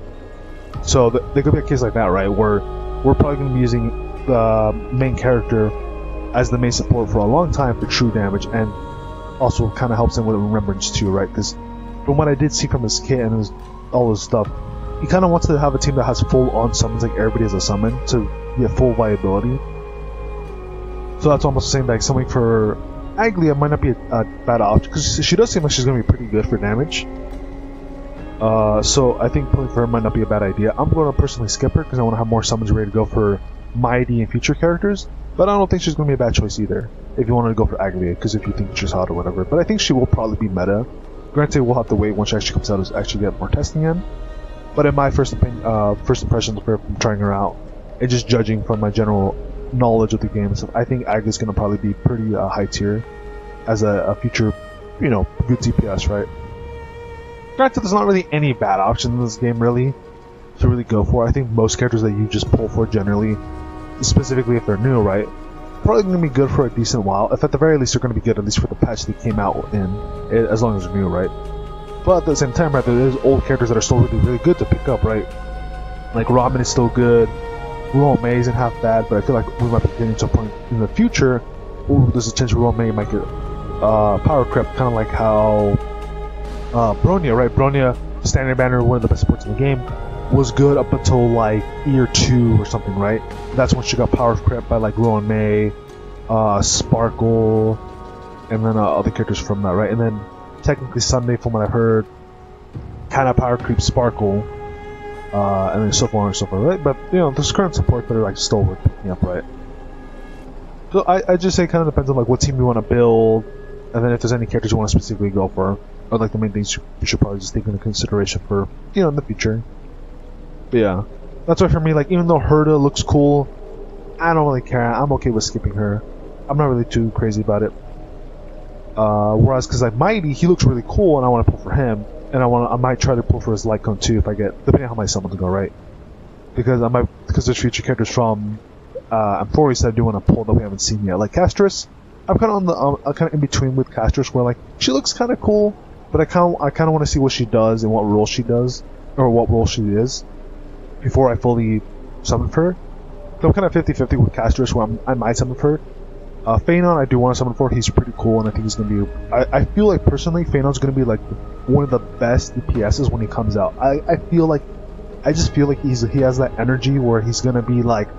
So there could be a case like that, right, where we're probably going to be using the main character as the main support for a long time for true damage, and also kind of helps him with remembrance too, right? Because from what I did see from his kit and all this stuff, he kind of wants to have a team that has full-on summons, like everybody has a summon, to get full viability. So that's almost the same, like something for Aglia might not be a bad option, because she does seem like she's going to be pretty good for damage. So I think pulling for her might not be a bad idea. I'm going to personally skip her because I want to have more summons ready to go for my ID and future characters, but I don't think she's going to be a bad choice either if you wanted to go for Aglia, because if you think she's hot or whatever. But I think she will probably be meta. Granted, we'll have to wait once she actually comes out to actually get more testing in. But in my first impressions from trying her out, and just judging from my general knowledge of the game and stuff, I think Aglia's going to probably be pretty high tier as a future, you know, good DPS, right? Granted, there's not really any bad options in this game, really, to really go for. I think most characters that you just pull for generally, specifically if they're new, right, probably going to be good for a decent while. If at the very least they're going to be good, at least for the patch they came out in, as long as they're new, right? But at the same time, right, there's old characters that are still really, really good to pick up, right? Like Ramen is still good, Ruomei isn't half bad, but I feel like we might be getting to a point in the future where there's a chance Ruomei might get power creep, kind of like how Bronya, right? Bronya, standard banner, one of the best supports in the game, was good up until like year 2 or something, right? That's when she got power crept by like Ruomei, Sparkle, and then other characters from that, right? And then technically Sunday, from what I've heard, kind of power creep Sparkle, and then so on and so forth, right? But you know, there's current support that are like still worth picking up, right? So I just say it kind of depends on like what team you want to build, and then if there's any characters you want to specifically go for, or like the main things you should probably just take into consideration for, you know, in the future. But yeah, that's why for me, like, even though Herta looks cool, I don't really care. I'm okay with skipping her. I'm not really too crazy about it. Whereas, because like Mighty, he looks really cool, and I want to pull for him, and I might try to pull for his Lycone too if I get, depending on how my summons go, right? Because there's future characters from Amphorius that I do want to pull that we haven't seen yet, like Castress. I'm kind of on the kind of in between with Castress, where like she looks kind of cool, but I kind of want to see what she does and what role she does, or what role she is, before I fully summon her. So I'm kind of 50-50 with Castress, where I might summon her. Phanon, I do want to summon for. He's pretty cool, and I think he's going to be... I feel like, personally, Phanon's going to be, like, one of the best DPSs when he comes out. I just feel like he has that energy where he's going to be, like,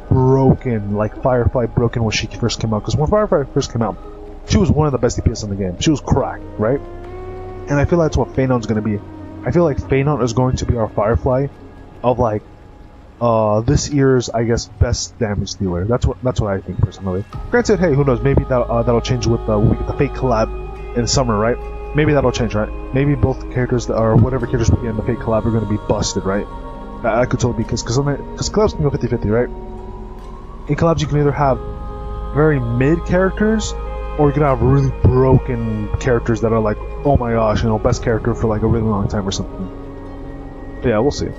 broken, like Firefly broken when she first came out. Because when Firefly first came out, she was one of the best DPS in the game. She was cracked, right? And I feel like that's what Phanon's going to be. I feel like Phanon is going to be our Firefly of, like, this year's, I guess, best damage dealer. That's what I think personally. Granted, hey, who knows? Maybe that'll change with when we get the fake collab in summer, right? Maybe that'll change, right? Maybe both characters or whatever characters we get in the fake collab are going to be busted, right? I could totally be because collabs can go 50-50, right? In collabs, you can either have very mid characters, or you can have really broken characters that are like, oh my gosh, you know, best character for like a really long time or something. But yeah, we'll see.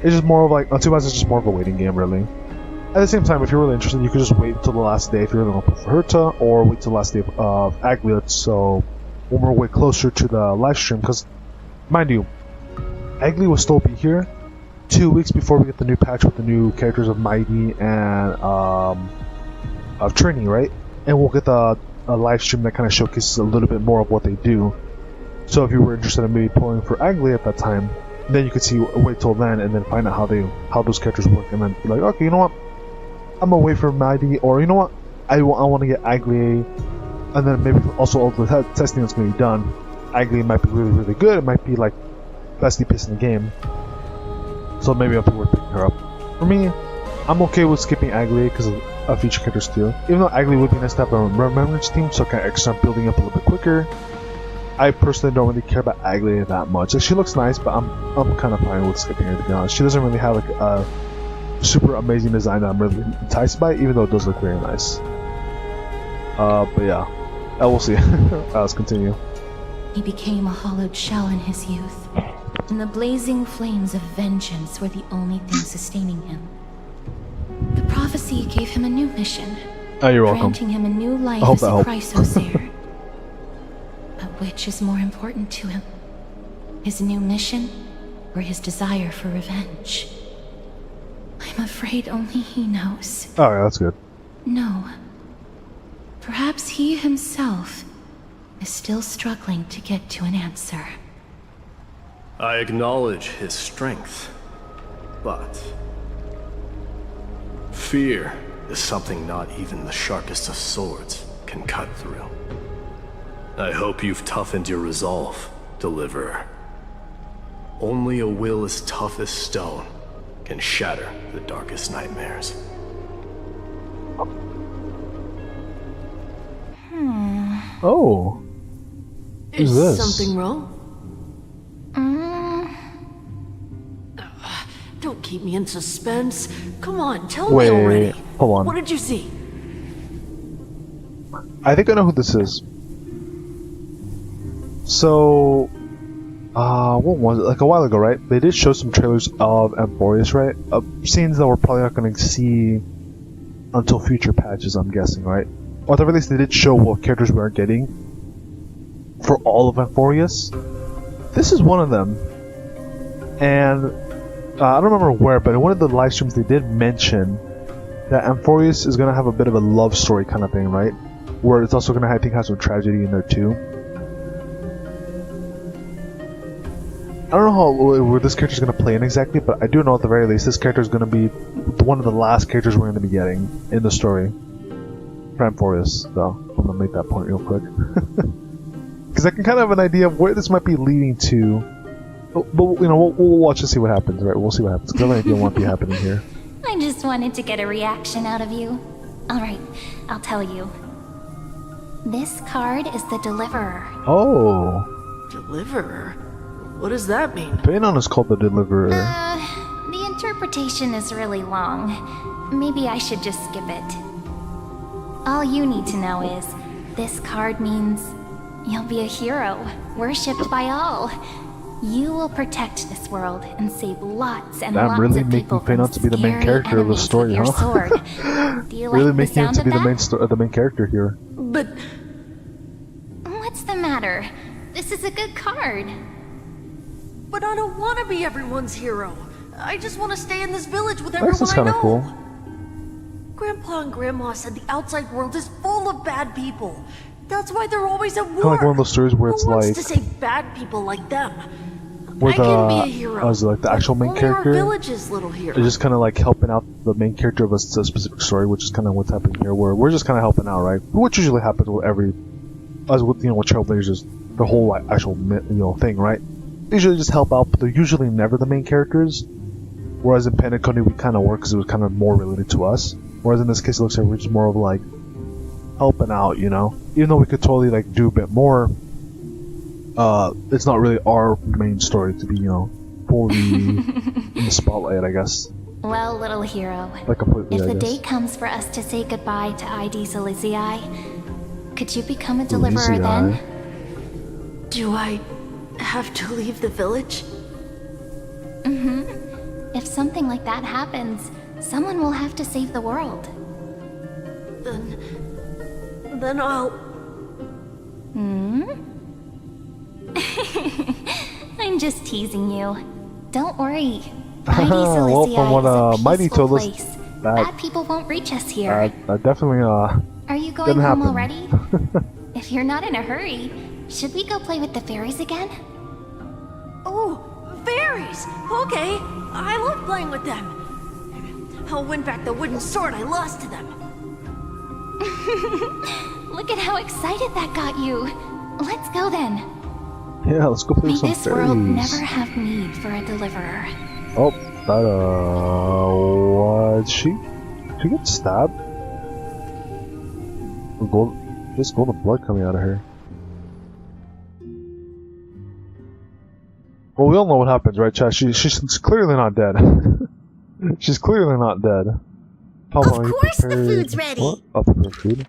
It's just more of like, on 2 months, it's just more of a waiting game, really. At the same time, if you're really interested, you could just wait till the last day if you're going to pull for Herta, or wait till the last day of Aglia, so when we're way closer to the live stream, because, mind you, Aglia will still be here 2 weeks before we get the new patch with the new characters of Mighty and of Trini, right? And we'll get a live stream that kind of showcases a little bit more of what they do. So if you were interested in maybe pulling for Aglia at that time, then you could wait till then and then find out how those characters work, and then be like, okay, you know what, I'm gonna wait for Mighty, or you know what, I want to get Aglia, and then maybe also all the testing that's gonna be done, Aglia might be really, really good. It might be like best DPS in the game, so maybe I'll be worth picking her up. For me, I'm okay with skipping Aglia because of future characters too. Even though Aglia would be nice to have a remembrance team, so I can start building up a little bit quicker. I personally don't really care about Aglia that much. Like, she looks nice, but I'm kind of fine with skipping her, to be honest. She doesn't really have like a super amazing design that I'm really enticed by, even though it does look very nice. But yeah, we'll see. Let's continue. He became a hollowed shell in his youth, and the blazing flames of vengeance were the only thing sustaining him. The prophecy gave him a new mission, you're welcome. granting him a new life as a Hsr. But Which is more important to him? His new mission, or his desire for revenge? I'm afraid only he knows. Oh, yeah, that's good. No. Perhaps he himself is still struggling to get to an answer. I acknowledge his strength, but fear is something not even the sharpest of swords can cut through. I hope you've toughened your resolve, Deliverer. Only a will as tough as stone can shatter the darkest nightmares. Oh. Who's this? Something wrong? Don't keep me in suspense. Come on, tell me already. Hold on. What did you see? I think I know who this is. So, what was it? Like a while ago, right? They did show some trailers of Amphorius, right? Scenes that we're probably not going to see until future patches, I'm guessing, right? Or at the very least, they did show what characters we are getting for all of Amphorius. This is one of them. And I don't remember where, but in one of the live streams they did mention that Amphorius is going to have a bit of a love story kind of thing, right? Where it's also going to, I think, have some tragedy in there too. I don't know where this character is going to play in exactly, but I do know at the very least this character is going to be one of the last characters we're going to be getting in the story. For Amphorius, so I'm going to make that point real quick. Because I can kind of have an idea of where this might be leading to. But you know, we'll watch and see what happens, right? We'll see what happens. Because I have an idea what might be happening here. I just wanted to get a reaction out of you. Alright, I'll tell you. This card is the Deliverer. Oh. Deliverer? What does that mean? Painon is called the Deliverer. The interpretation is really long. Maybe I should just skip it. All you need to know is, this card means you'll be a hero, worshipped by all. You will protect this world and save lots and lots really of people making Painon to be the main character of the story, huh? Sword. Do you really like making him to be that? the main character here. But what's the matter? This is a good card. But I don't want to be everyone's hero. I just want to stay in this village with This is everyone I kind of know. cool. Grandpa and Grandma said the outside world is full of bad people. That's why they're always at war. Kind of like one of those stories where it's Who wants like to save bad people like them? where I can be a hero. like the actual main Only character our village's little hero. is just kind of like helping out the main character of a specific story, which is kind of what's happening here. Where we're just kind of helping out, right? Which usually happens with every, as with with Trailblazers, the whole like actual thing, right? They usually just help out, but they're usually never the main characters. Whereas in Penacony we kind of were because it was kind of more related to us. Whereas in this case it looks like we're just more of like helping out, you know. Even though we could totally like do a bit more, it's not really our main story to be, fully in the spotlight, I guess. Well, little hero, Like completely, if I the guess. day comes for us to say goodbye to ID Zelizii, could you become a deliverer then? Do I have to leave the village? Mm-hmm. If something like that happens, someone will have to save the world. Then I'll... I'm just teasing you. Don't worry. Well, from what Mighty told us, bad people won't reach us here. that definitely Are you going didn't home happen. already? If you're not in a hurry, should we go play with the fairies again? Oh, fairies! Okay, I love playing with them. I'll win back the wooden sword I lost to them. Look at how excited that got you. Let's go then. Yeah, let's go play with some May this world fairies. never have need for a deliverer. Oh, that what? She got stabbed? Just golden blood coming out of her. Well, we all know what happens, right, Chad? She's clearly not dead. She's clearly not dead. Of course the food's ready. What? Oh, prepared food?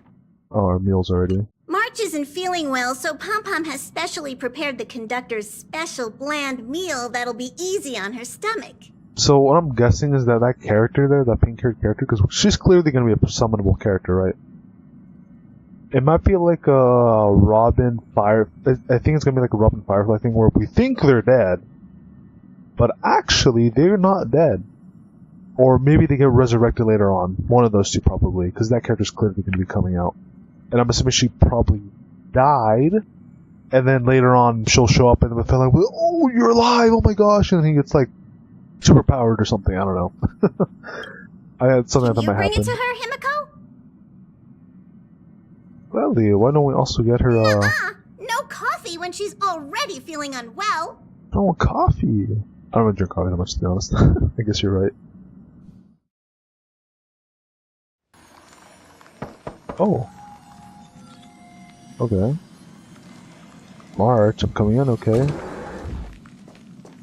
Oh, our meal's already. March isn't feeling well, so Pom Pom has specially prepared the conductor's special bland meal that'll be easy on her stomach. So what I'm guessing is that character there, that pink-haired character, because she's clearly going to be a summonable character, right? It might be like a Robin Fire. I think it's gonna be like a Robin Firefly thing where we think they're dead, but actually they're not dead. Or maybe they get resurrected later on. One of those two probably, because that character's clearly going to be coming out. And I'm assuming she probably died, and then later on she'll show up and the fella like, oh, you're alive! Oh my gosh! And he gets like super powered or something. I don't know. I had something that might happen. Can you bring it to her, Himiko? Well, Leah, why don't we also get her? No coffee when she's already feeling unwell. I don't want coffee. I don't want to drink coffee that much, to be honest. I guess you're right. Oh. Okay. March, I'm coming in, okay.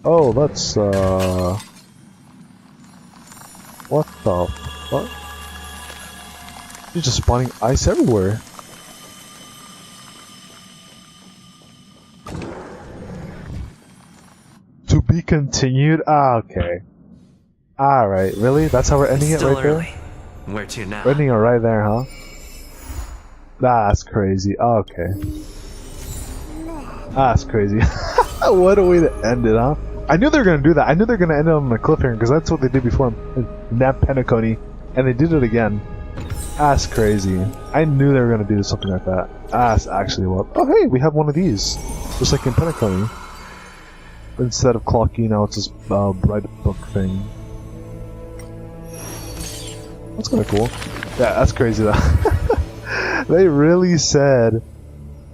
Oh, that's, what the fuck? You're just spawning ice everywhere. To be continued? Ah, okay. Alright, really? That's how we're ending it right there? Where to now? We're ending it right there, huh? That's crazy. Okay. That's crazy. What a way to end it, huh? I knew they were gonna do that. I knew they were gonna end it on a cliffhanger because that's what they did before in Nap Penacony, and they did it again. That's crazy. I knew they were gonna do something like that. That's actually what. Oh hey, we have one of these, just like in Penacony. Instead of clocky, now it's this bright book thing. That's kind of cool. Yeah, that's crazy though. They really said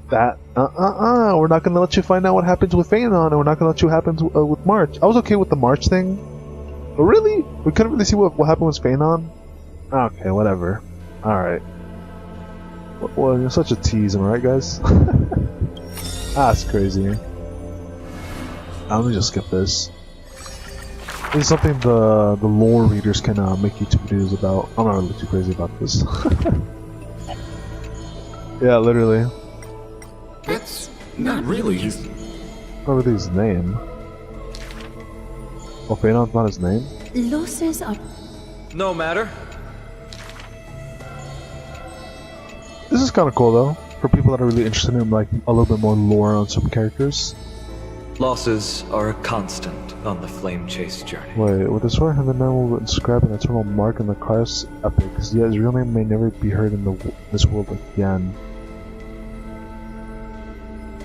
that, we're not gonna let you find out what happens with Phanon, and we're not gonna let you happen with March. I was okay with the March thing, but really? We couldn't really see what happened with Phanon? Okay, whatever. Alright. Well, you're such a tease, am I right, guys? That's crazy. Let me just skip this. This is something the lore readers can make YouTube videos about. I'm not really too crazy about this. Yeah, literally. That's not really his... What was his name? Oh, Phanon's not his name? Losses are... No matter. This is kind of cool, though. For people that are really interested in, like, a little bit more lore on some characters. Losses are a constant on the Flame Chase journey. Wait, with this one, the man will inscribe an eternal mark in the Chaos Epic, yet his real name may never be heard in this world again.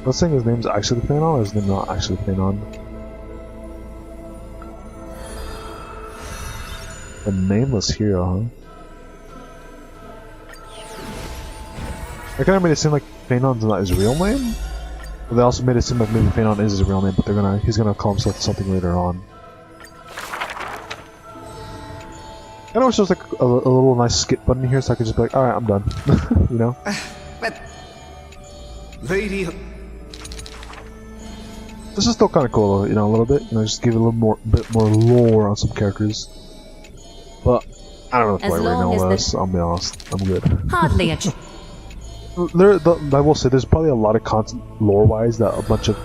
Let's say his name's actually Phanon, or is his name not actually Phanon? A nameless hero, huh? They kind of made it seem like Phanon's not his real name? But they also made it seem like maybe Phanon is his real name, but he's gonna call himself something later on. I know it's just like a little nice skip button here, so I could just be like, alright, I'm done. You know? But... Lady... This is still kind of cool, you know, a little bit. You know, just give it a little bit more lore on some characters. But I don't know if right now, I'll be honest. I'm good. Hardly a... I will say, there's probably a lot of content lore-wise that a bunch of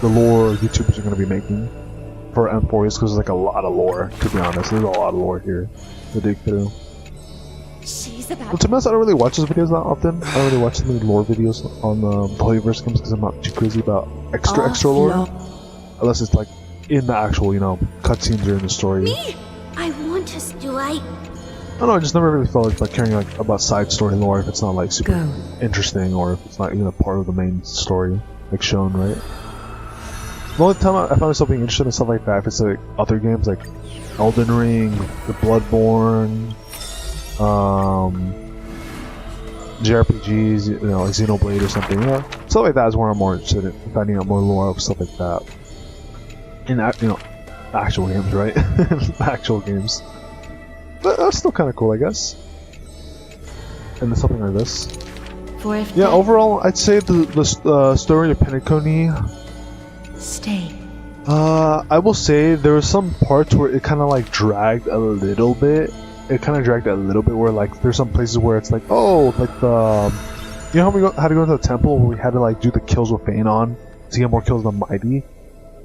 the lore YouTubers are going to be making for Emporius, because there's like a lot of lore, to be honest. There's a lot of lore here to dig through. But to be honest, I don't really watch those videos that often. I don't really watch any lore videos on the Holyverse games because I'm not too crazy about extra lore. Unless it's like in the actual, you know, cutscenes or in the story. Me? I want to... Do I don't know, I just never really felt like caring like about side story lore if it's not like super interesting, or if it's not even a part of the main story, like shown, right? The only time I found myself being interested in stuff like that if it's like other games like Elden Ring, the Bloodborne, JRPGs, you know, like Xenoblade or something, you know, stuff like that is where I'm more interested in finding out more lore of stuff like that. In you know, actual games, right? Actual games. But that's still kind of cool, I guess. And then something like this. Yeah, overall, I'd say the story of Penacony. Stay. I will say there were some parts where it kind of like dragged a little bit. It kind of dragged a little bit where like there's some places where it's like, oh, like the, you know how we had to go into the temple where we had to like do the kills with Phanon to get more kills than Mighty.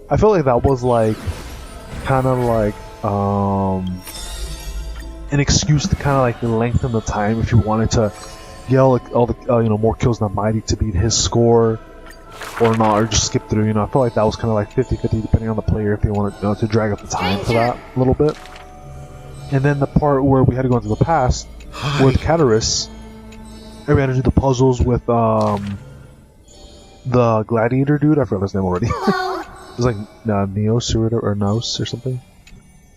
I felt like that was like kind of like an excuse to kind of like lengthen the time if you wanted to yell like all the more kills than Mighty to beat his score or not, or just skip through. I feel like that was kind of like 50-50 depending on the player if they wanted to drag up the time for that a little bit. And then the part where we had to go into the past with Cataris, and we had to do the puzzles with the gladiator dude. I forgot his name already. It was like Neos or Nos or something.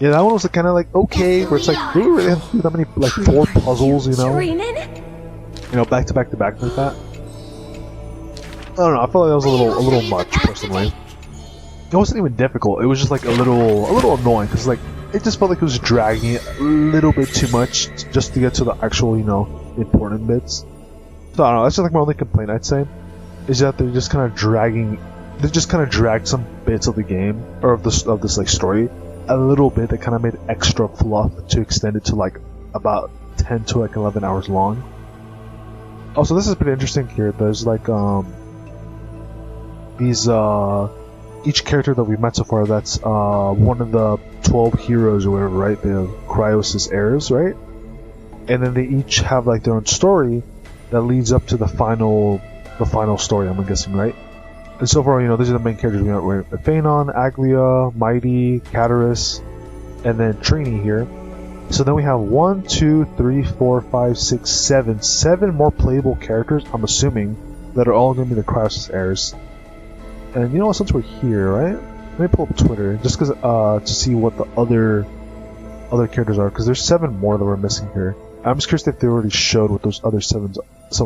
Yeah, that one was kind of like okay, where it's like we really have to do that many like 4 puzzles, back to back to back like that. I don't know. I felt like that was a little much personally. It wasn't even difficult. It was just like a little annoying because like it just felt like it was dragging it a little bit too much just to get to the actual important bits. So I don't know. That's just like my only complaint I'd say is that they're just kind of dragging. They just kind of dragged some bits of the game or of this like story a little bit that kind of made extra fluff to extend it to like about 10 to like 11 hours long. Also, this is pretty interesting here. There's like these each character that we've met so far that's one of the 12 heroes or whatever, right? They have Cryos' heirs, right? And then they each have like their own story that leads up to the final story, I'm guessing, right? And so far, these are the main characters we have. We're Phanon, Aglia, Mighty, Cataris, and then Trini here. So then we have 1, 2, 3, 4, 5, 6, 7 more playable characters, I'm assuming, that are all going to be the Cryos' heirs. And since we're here, right? Let me pull up Twitter just because to see what the other characters are, because there's 7 more that we're missing here. I'm just curious if they already showed what those other 7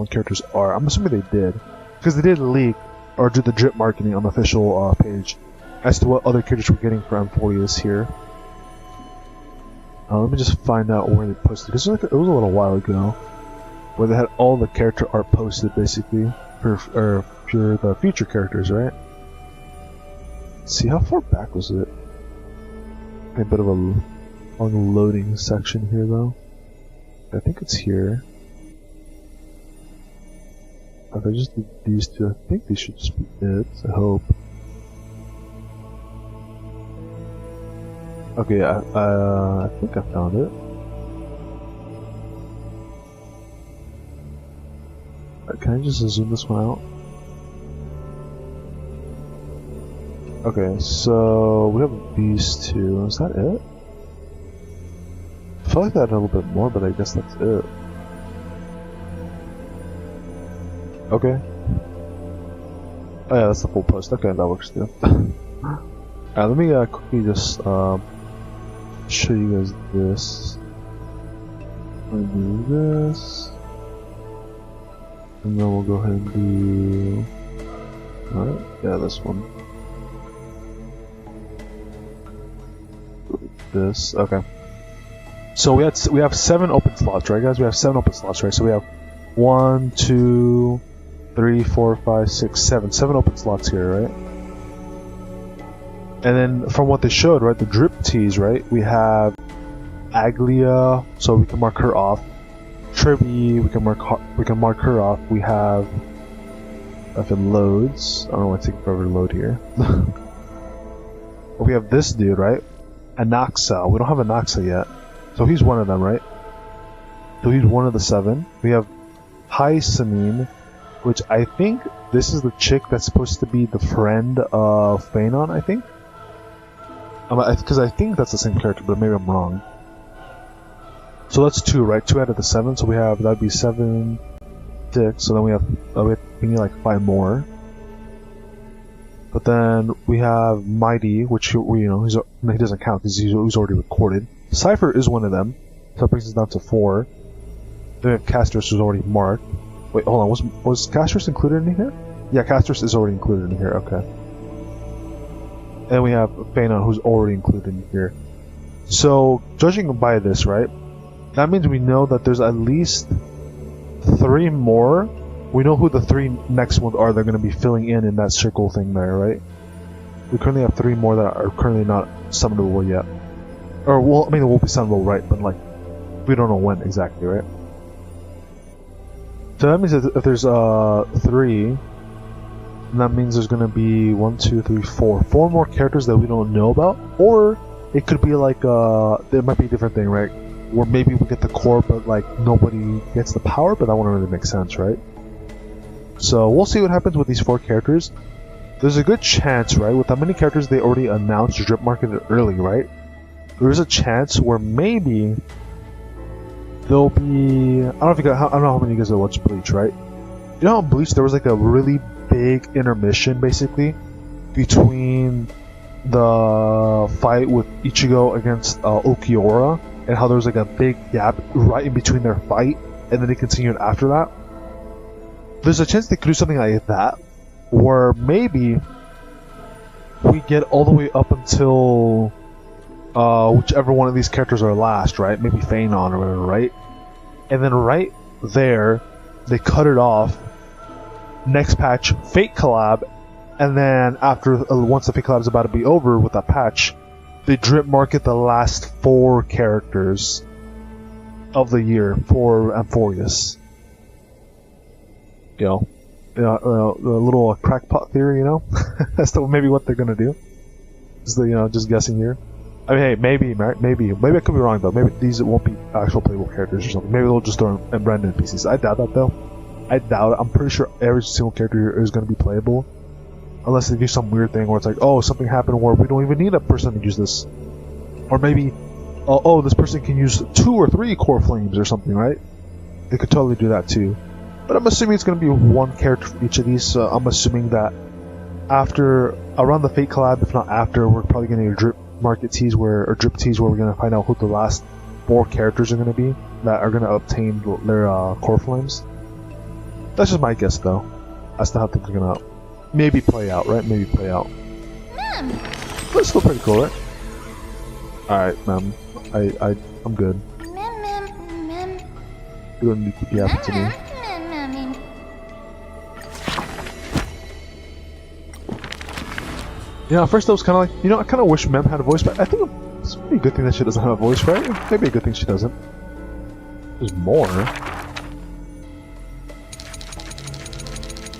characters are. I'm assuming they did, because they did leak or do the drip marketing on the official page as to what other characters we're getting for M40 here. Let me just find out where they posted, because it was a little while ago where they had all the character art posted basically for the future characters, right? Let's see, how far back was it? A bit of a long loading section here though. I think it's here. If I just did these 2, I think these should just be it, I hope. Okay, I think I found it. Can I just zoom this one out? Okay, so we have these 2. Is that it? I feel like that had a little bit more, but I guess that's it. Okay. Oh yeah, that's the full post. Okay, that works too. Alright, let me quickly just show you guys this. I'm gonna do this. And then we'll go ahead and do... Alright, yeah, this one. This, okay. So we have 7 open slots, right guys? We have 7 open slots, right? So we have 1, 2, 3, 4, 5, 6, 7. 7 open slots here, right? And then from what they showed, right, the drip teas, right? We have Aglia, so we can mark her off. Tribby, we can mark her off. We have, if it loads, I don't know why it's taking forever to load here. We have this dude, right? Anaxa. We don't have Anaxa yet, so he's one of them, right? So he's one of the 7. We have Haisamine, which I think this is the chick that's supposed to be the friend of Phanon, I think. Because I think that's the same character, but maybe I'm wrong. So that's 2, right? 2 out of the 7. So we have, that'd be 7, 6. So then we need like 5 more. But then we have Mighty, which he doesn't count because he's already recorded. Cypher is one of them, so that brings us down to 4. Then we have Castris, who's already marked. Wait, hold on. Was Castris included in here? Yeah, Castris is already included in here. Okay. And we have Phanon, who's already included in here. So, judging by this, right, that means we know that there's at least 3 more. We know who the 3 next ones are. They're going to be filling in that circle thing there, right? We currently have 3 more that are currently not summonable yet. Or, well, I mean, it will be summonable, right? But, like, we don't know when exactly, right? So that means that if there's 3, then that means there's going to be 1, 2, 3, 4 more characters that we don't know about. Or it could be like, there might be a different thing, right? where maybe we get the core, but like nobody gets the power, but that wouldn't really make sense, right? So we'll see what happens with these 4 characters. There's a good chance, right? With how many characters they already announced drip marketed early, right? There's a chance where maybe there'll be, I don't know how many of you guys have watched Bleach, right? You know how in Bleach there was like a really big intermission basically between the fight with Ichigo against Okiura, and how there was like a big gap right in between their fight, and then they continued after that. There's a chance they could do something like that, where maybe we get all the way up until whichever one of these characters are last, right? Maybe Phaenon or whatever, right? And then right there, they cut it off. Next patch, Fate collab, and then after once the Fate collab is about to be over with that patch, they drip market the last 4 characters of the year for Amphorius. You know, the little crackpot theory, you know? That's maybe what they're gonna do. Just guessing here. I mean, hey, maybe I could be wrong though. Maybe these won't be actual playable characters or something. Maybe they'll just throw in random NPCs. I doubt that though. I doubt it. I'm pretty sure every single character here is going to be playable, unless they do some weird thing where it's like, oh, something happened where we don't even need a person to use this, or maybe, oh, this person can use 2 or 3 core flames or something, right? They could totally do that too. But I'm assuming it's going to be 1 character for each of these. So I'm assuming that around the Fate collab, if not after, we're probably going to get a drip market tease where we're going to find out who the last 4 characters are going to be that are going to obtain their core flames. That's just my guess, though, as to how things are gonna maybe play out, right? Maybe play out. But it's still pretty cool, right? Alright, ma'am. I'm good. You don't need to keep yapping to me. Yeah, at first I was kind of like, I kind of wish Mem had a voice, but I think it's a pretty good thing that she doesn't have a voice, right? Maybe a good thing she doesn't. There's more.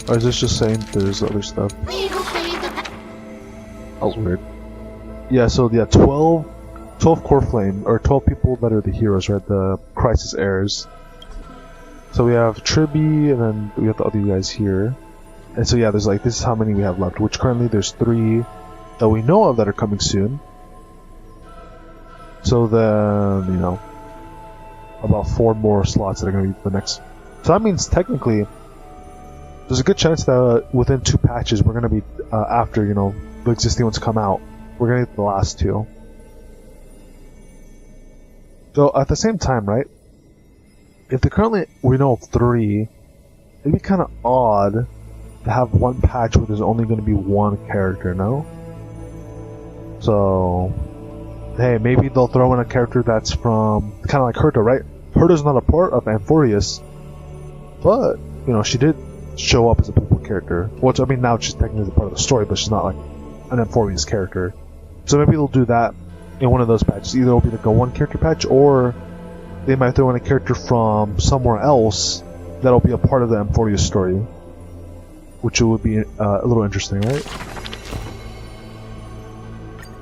Or is this just saying there's other stuff? That was weird. Yeah, so 12 core flame, or 12 people that are the heroes, right? The crisis heirs. So we have Tribby, and then we have the other guys here. And so yeah, there's like, this is how many we have left, which currently there's 3 that we know of that are coming soon. So then, about 4 more slots that are going to be the next. So that means technically, there's a good chance that within 2 patches we're going to be, after, the existing ones come out, we're going to get the last 2. So at the same time, right, if we know of 3, it'd be kind of odd to have 1 patch where there's only going to be 1 character, no? So, hey, maybe they'll throw in a character that's from, kind of like Herta, right? Herta's not a part of Amphorius, but, she did show up as a playable character. Which, I mean, now she's technically part of the story, but she's not like an Amphorius character. So maybe they'll do that in one of those patches. Either it'll be like a 1 character patch, or they might throw in a character from somewhere else that'll be a part of the Amphorius story. Which would be a little interesting, right?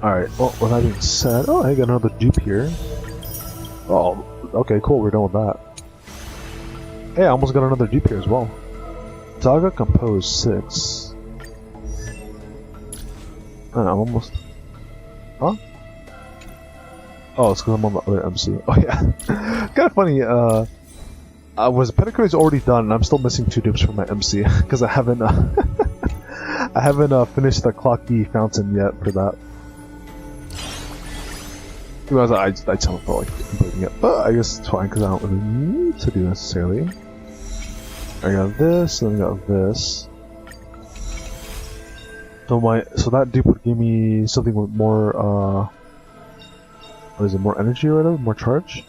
Alright, well, with that being said, I got another dupe here. Oh, okay, cool, we're done with that. Hey, I almost got another dupe here as well. Saga Compose 6. I'm almost... Huh? Oh, it's because I'm on the other MC. Oh yeah. Kind of funny, Pedigree is already done, and I'm still missing 2 dupes from my MC, because I haven't finished the Clock D fountain yet for that. I just don't feel like completing it, but I guess it's fine, because I don't really need to do necessarily. I got this, and I got this. So that dupe would give me something with more, what is it, more energy or whatever? More charge?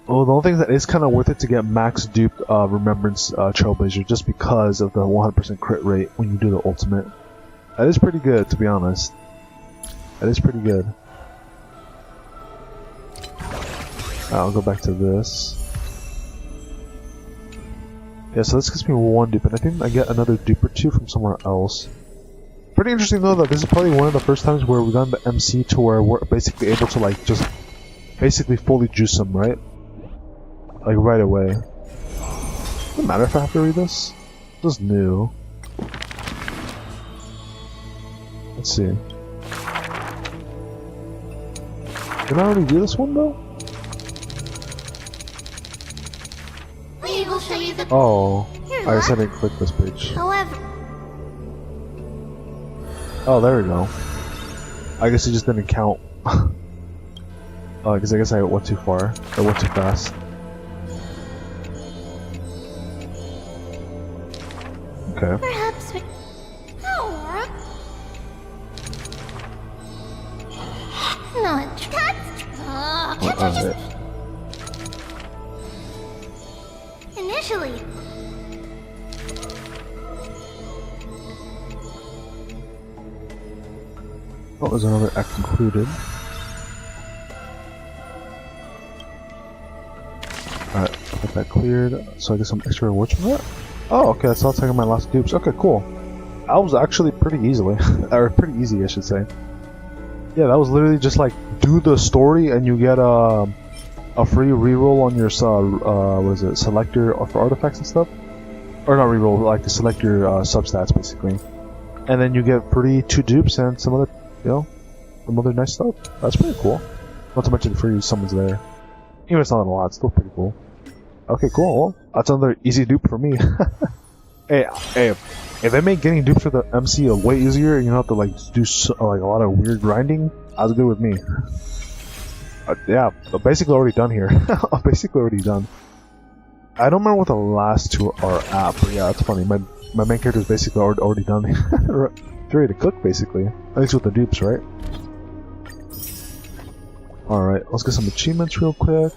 Oh, the only thing that is kind of worth it to get max duped Remembrance Trailblazer, just because of the 100% crit rate when you do the ultimate. That is pretty good, to be honest. That is pretty good. I'll go back to this. Yeah, so this gives me 1 dupe, and I think I get another dupe or 2 from somewhere else. Pretty interesting though that this is probably one of the first times where we've done the MC to where we're basically able to like just basically fully juice them, right? Like right away. Does it matter if I have to read this? This is new. Let's see. Did I already do this one though? We will show you the. Oh, I guess I didn't click this page. However. Oh, there we go. I guess it just didn't count. Because I guess I went too far. I went too fast. Okay. Perhaps we. Oh. Not can't I just. Initially. Oh, there's another act included. Alright, get that cleared. So I get some extra rewards from that. Oh, okay, that's all taking my last dupes. Okay, cool. That was actually pretty easily. Or pretty easy, I should say. Yeah, that was literally just like, do the story and you get a free reroll on your, what is it, selector for artifacts and stuff? Or not reroll, like to select your substats, basically. And then you get free 2 dupes and some other, you know, some other nice stuff. That's pretty cool. Not to mention the free summons there. Even if it's not a lot, it's still pretty cool. Okay, cool. Well, that's another easy dupe for me. hey, if they make getting dupes for the MC way easier, and you don't have to like do like a lot of weird grinding, that's good with me. Yeah, basically already done here. Basically already done. I don't remember what the last 2 are at, but yeah, that's funny. My main character is basically already done. Ready to cook, basically. At least with the dupes, right? Alright, let's get some achievements real quick.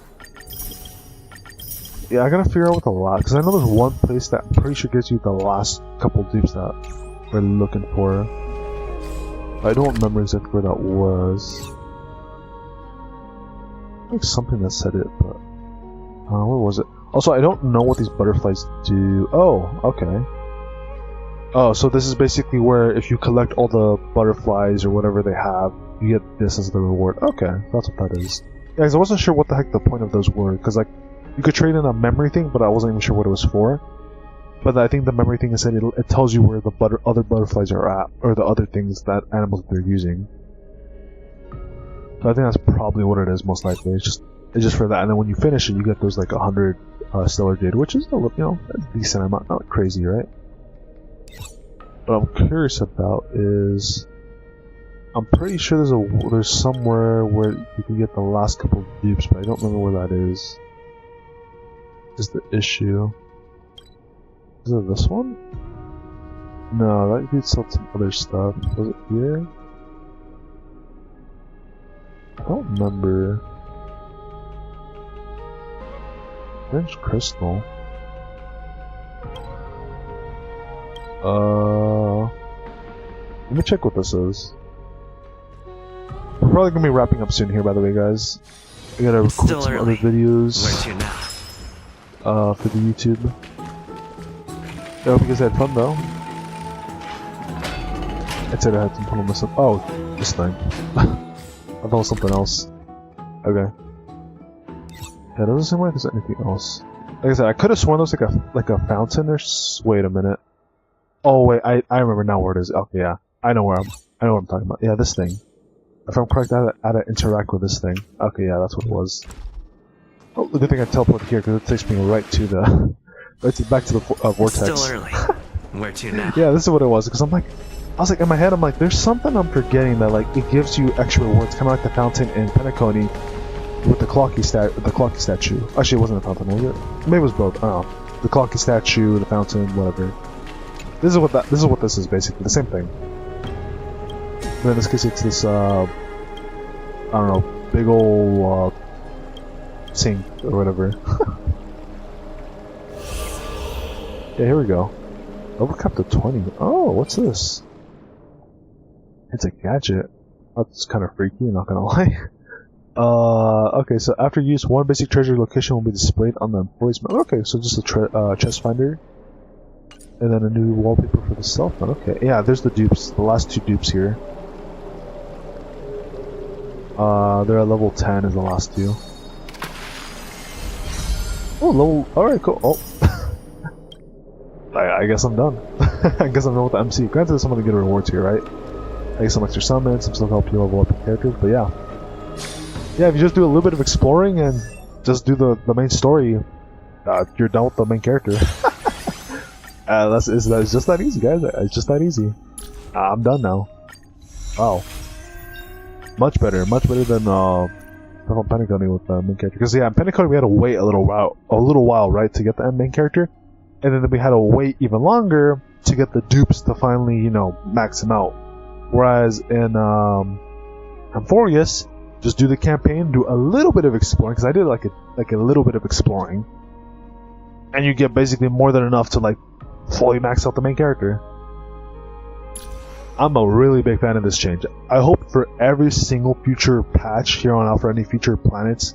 Yeah, I gotta figure out what the last, because I know there's one place that I'm pretty sure gives you the last couple dupes that we're looking for. I don't remember exactly where that was. I think something that said it, but where was it? Also, I don't know what these butterflies do. Oh, okay. Oh, so this is basically where if you collect all the butterflies or whatever they have, you get this as the reward. Okay, that's what that is. Yeah, because I wasn't sure what the heck the point of those were, because like, you could trade in a memory thing, but I wasn't even sure what it was for. But I think the memory thing is that it tells you where the other butterflies are at, or the other things that animals they're using. So I think that's probably what it is, most likely. It's just for that, and then when you finish it, you get those like 100 stellar jade, which is you know a decent amount, not crazy, right? What I'm curious about is, I'm pretty sure there's somewhere where you can get the last couple of dupes, but I don't remember where that is. Is the issue? Is it this one? No, that could sell some other stuff. Was it here? I don't remember. Orange crystal. Let me check what this is. We're probably gonna be wrapping up soon here, by the way, guys. I gotta record some other videos. Where's your now? For the YouTube. I hope you guys had fun though. I said I had some fun with myself. Oh, this thing. I thought it was something else. Okay. Yeah, it doesn't seem like there's anything else. Like I said, I could have sworn there was like a fountain or wait a minute. Oh wait, I remember now where it is. Okay, yeah. I know what I'm talking about. Yeah, this thing. If I'm correct, I had to interact with this thing. Okay, yeah, that's what it was. Oh, the good thing I teleported here because it takes me right to the, back to the vortex. It's still early. Where to now? Yeah, this is what it was. Because I was like in my head, I'm like, there's something I'm forgetting that like it gives you extra rewards, kind of like the fountain in Penacony with the clocky statue. Actually, it wasn't a fountain, was it? Maybe it was both. I don't know. The clocky statue, the fountain, whatever. This is what this is basically the same thing. But in this case, it's this I don't know, big ol' sink or whatever. Yeah, here we go. Overcap to 20. Oh, what's this? It's a gadget. That's kind of freaky, not gonna lie. Okay, so after use, one basic treasure location will be displayed on the employee's map. Okay, so just a chest finder. And then a new wallpaper for the cell phone. Okay, yeah, there's the dupes. The last 2 dupes here. They're at level 10 is the last two. Oh, level. Alright, cool. Oh. I guess I'm done. I guess I'm done with the MC. Granted, there's some of the good rewards here, right? I get some extra summons, some stuff help you level up your characters, but yeah. Yeah, if you just do a little bit of exploring and just do the main story, you're done with the main character. It's just that easy, guys. It's just that easy. I'm done now. Wow. Much better than Penacony with the main character. Because yeah, in Penacony we had to wait a little while, right, to get the main character, and then we had to wait even longer to get the dupes to finally, you know, max him out. Whereas in Amphorius, just do the campaign, do a little bit of exploring, because I did like a little bit of exploring, and you get basically more than enough to like fully max out the main character. I'm a really big fan of this change. I hope for every single future patch here on out for any future planets,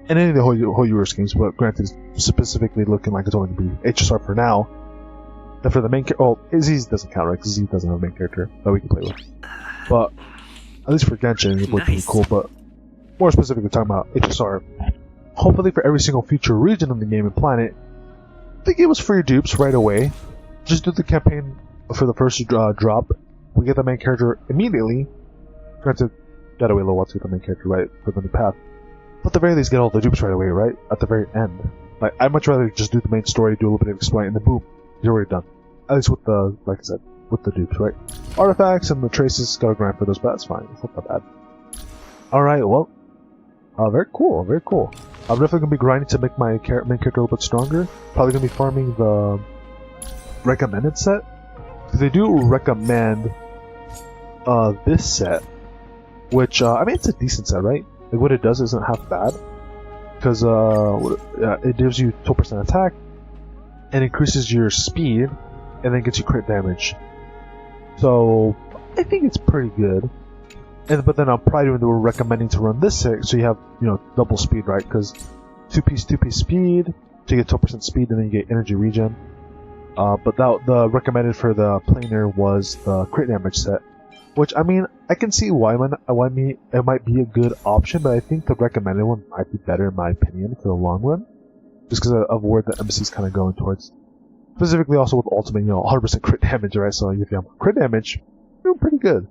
and any of the whole universe games, but granted, specifically looking like it's only going to be HSR for now, that for the main character, well, Aziz doesn't count, right, because he doesn't have a main character that we can play with. But, at least for Genshin, it would be cool, but more specifically talking about HSR, hopefully for every single future region of the game and planet, they give us free dupes right away. Just do the campaign for the first drop. We get the main character immediately. Granted, gotta wait a little while to get the main character right for the new path. But at the very least, get all the dupes right away, right? At the very end. Like, I'd much rather just do the main story, do a little bit of exploring, and then boom, you're already done. At least with the, like I said, with the dupes, right? Artifacts and the traces, gotta grind for those, but that's fine. It's not that bad. Alright, well, very cool, very cool. I'm definitely gonna be grinding to make my main character a little bit stronger. Probably gonna be farming the recommended set. Because they do recommend this set, which, I mean, it's a decent set, right? Like, what it does isn't half bad. Because it gives you 12% attack, and increases your speed, and then gets you crit damage. So, I think it's pretty good. But then I'm probably recommending to run this set, so you have, you know, double speed, right? Because 2-piece speed, to get 12% speed, and then you get energy regen. But the recommended for the planer was the crit damage set, which, I mean, I can see why it might be a good option, but I think the recommended one might be better in my opinion for the long run, just because of where the MC's kind of going towards. Specifically, also with ultimate, you know, 100% crit damage, right? So if you have crit damage, you're doing pretty good.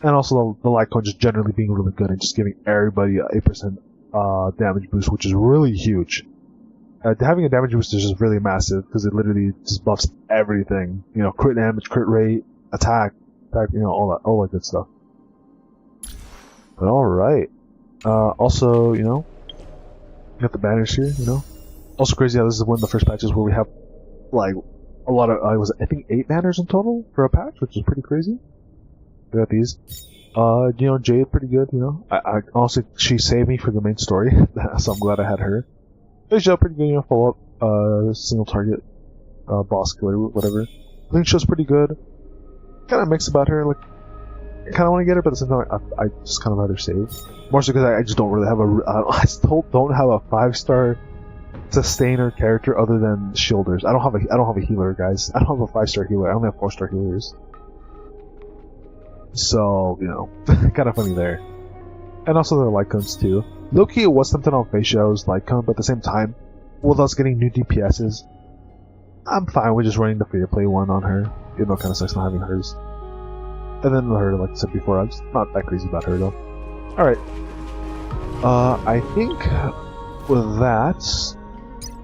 And also the light cone just generally being really good and just giving everybody a 8% damage boost, which is really huge. Having a damage boost is just really massive because it literally just buffs everything. You know, crit damage, crit rate, attack, you know, all that good stuff. But alright. Also, you know, you got the banners here, you know. Also crazy how this is one of the first patches where we have, like, a lot of, I think 8 banners in total for a patch, which is pretty crazy. We got these. You know, Jade, pretty good, you know. I honestly, she saved me for the main story, so I'm glad I had her. She's pretty good, you know, follow up, single target, boss killer, whatever. I think she's pretty good. Kind of mixed about her, like, I kind of want to get her, but at the same time, I just kind of rather save. More so because I just don't really have I still don't have a 5-star sustainer character other than shielders. I don't have a healer, guys. I don't have a 5-star healer. I only have 4-star healers. So, you know, kind of funny there. And also the light cones too. Low-key, it was something on Facia's light cone, but at the same time, with us getting new DPSs, I'm fine with just running the free-to-play one on her, even though it kind of sucks not having hers. And then her, like I said before, I'm just not that crazy about her though. Alright. I think with that,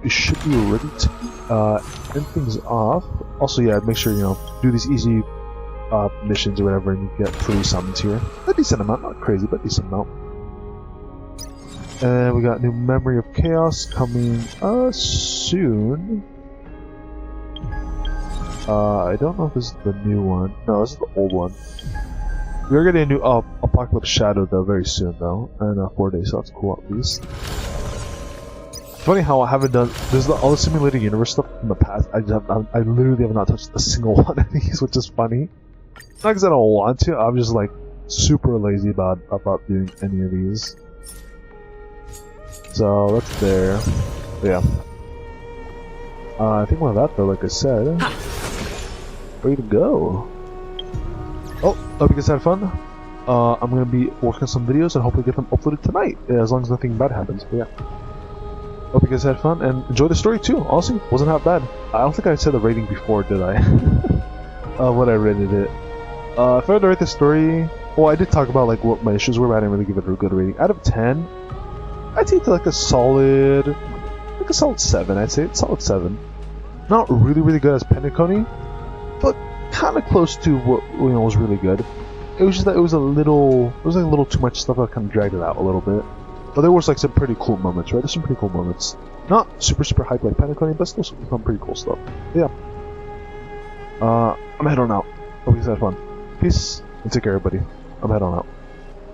we should be ready to end things off. Also, yeah, make sure, you know, do these easy missions or whatever, and you get free summons here. A decent amount, not crazy, but decent amount. And we got new Memory of Chaos coming soon. I don't know if this is the new one. No, this is the old one. We're getting a new Apocalypse Shadow though very soon though, and 4 days, so that's cool at least. Funny how I haven't done all the simulated universe stuff in the past. I literally have not touched a single one of these, which is funny. Not because I don't want to. I'm just like super lazy about doing any of these. So that's there. But yeah. I think one of that though, like I said. Way to go. Oh, hope you guys had fun. I'm gonna be working on some videos and hopefully get them uploaded tonight, as long as nothing bad happens. But yeah, hope you guys had fun and enjoy the story too. Honestly, wasn't that bad. I don't think I said the rating before, did I? What I rated it. If I were to rate the story, well, I did talk about like what my issues were, but I didn't really give it a good rating. Out of 10, I'd say to like a solid 7. I'd say it's solid 7. Not really good as Penacony, but kind of close to what was really good. It was just that it was a little too much stuff that kind of dragged it out a little bit. But there was like some pretty cool moments, right? There's some pretty cool moments. Not super hype like Penacony, but still some pretty cool stuff. But yeah. I'm heading on out. Hope you guys had fun. Peace and take care, everybody. I'm heading on out.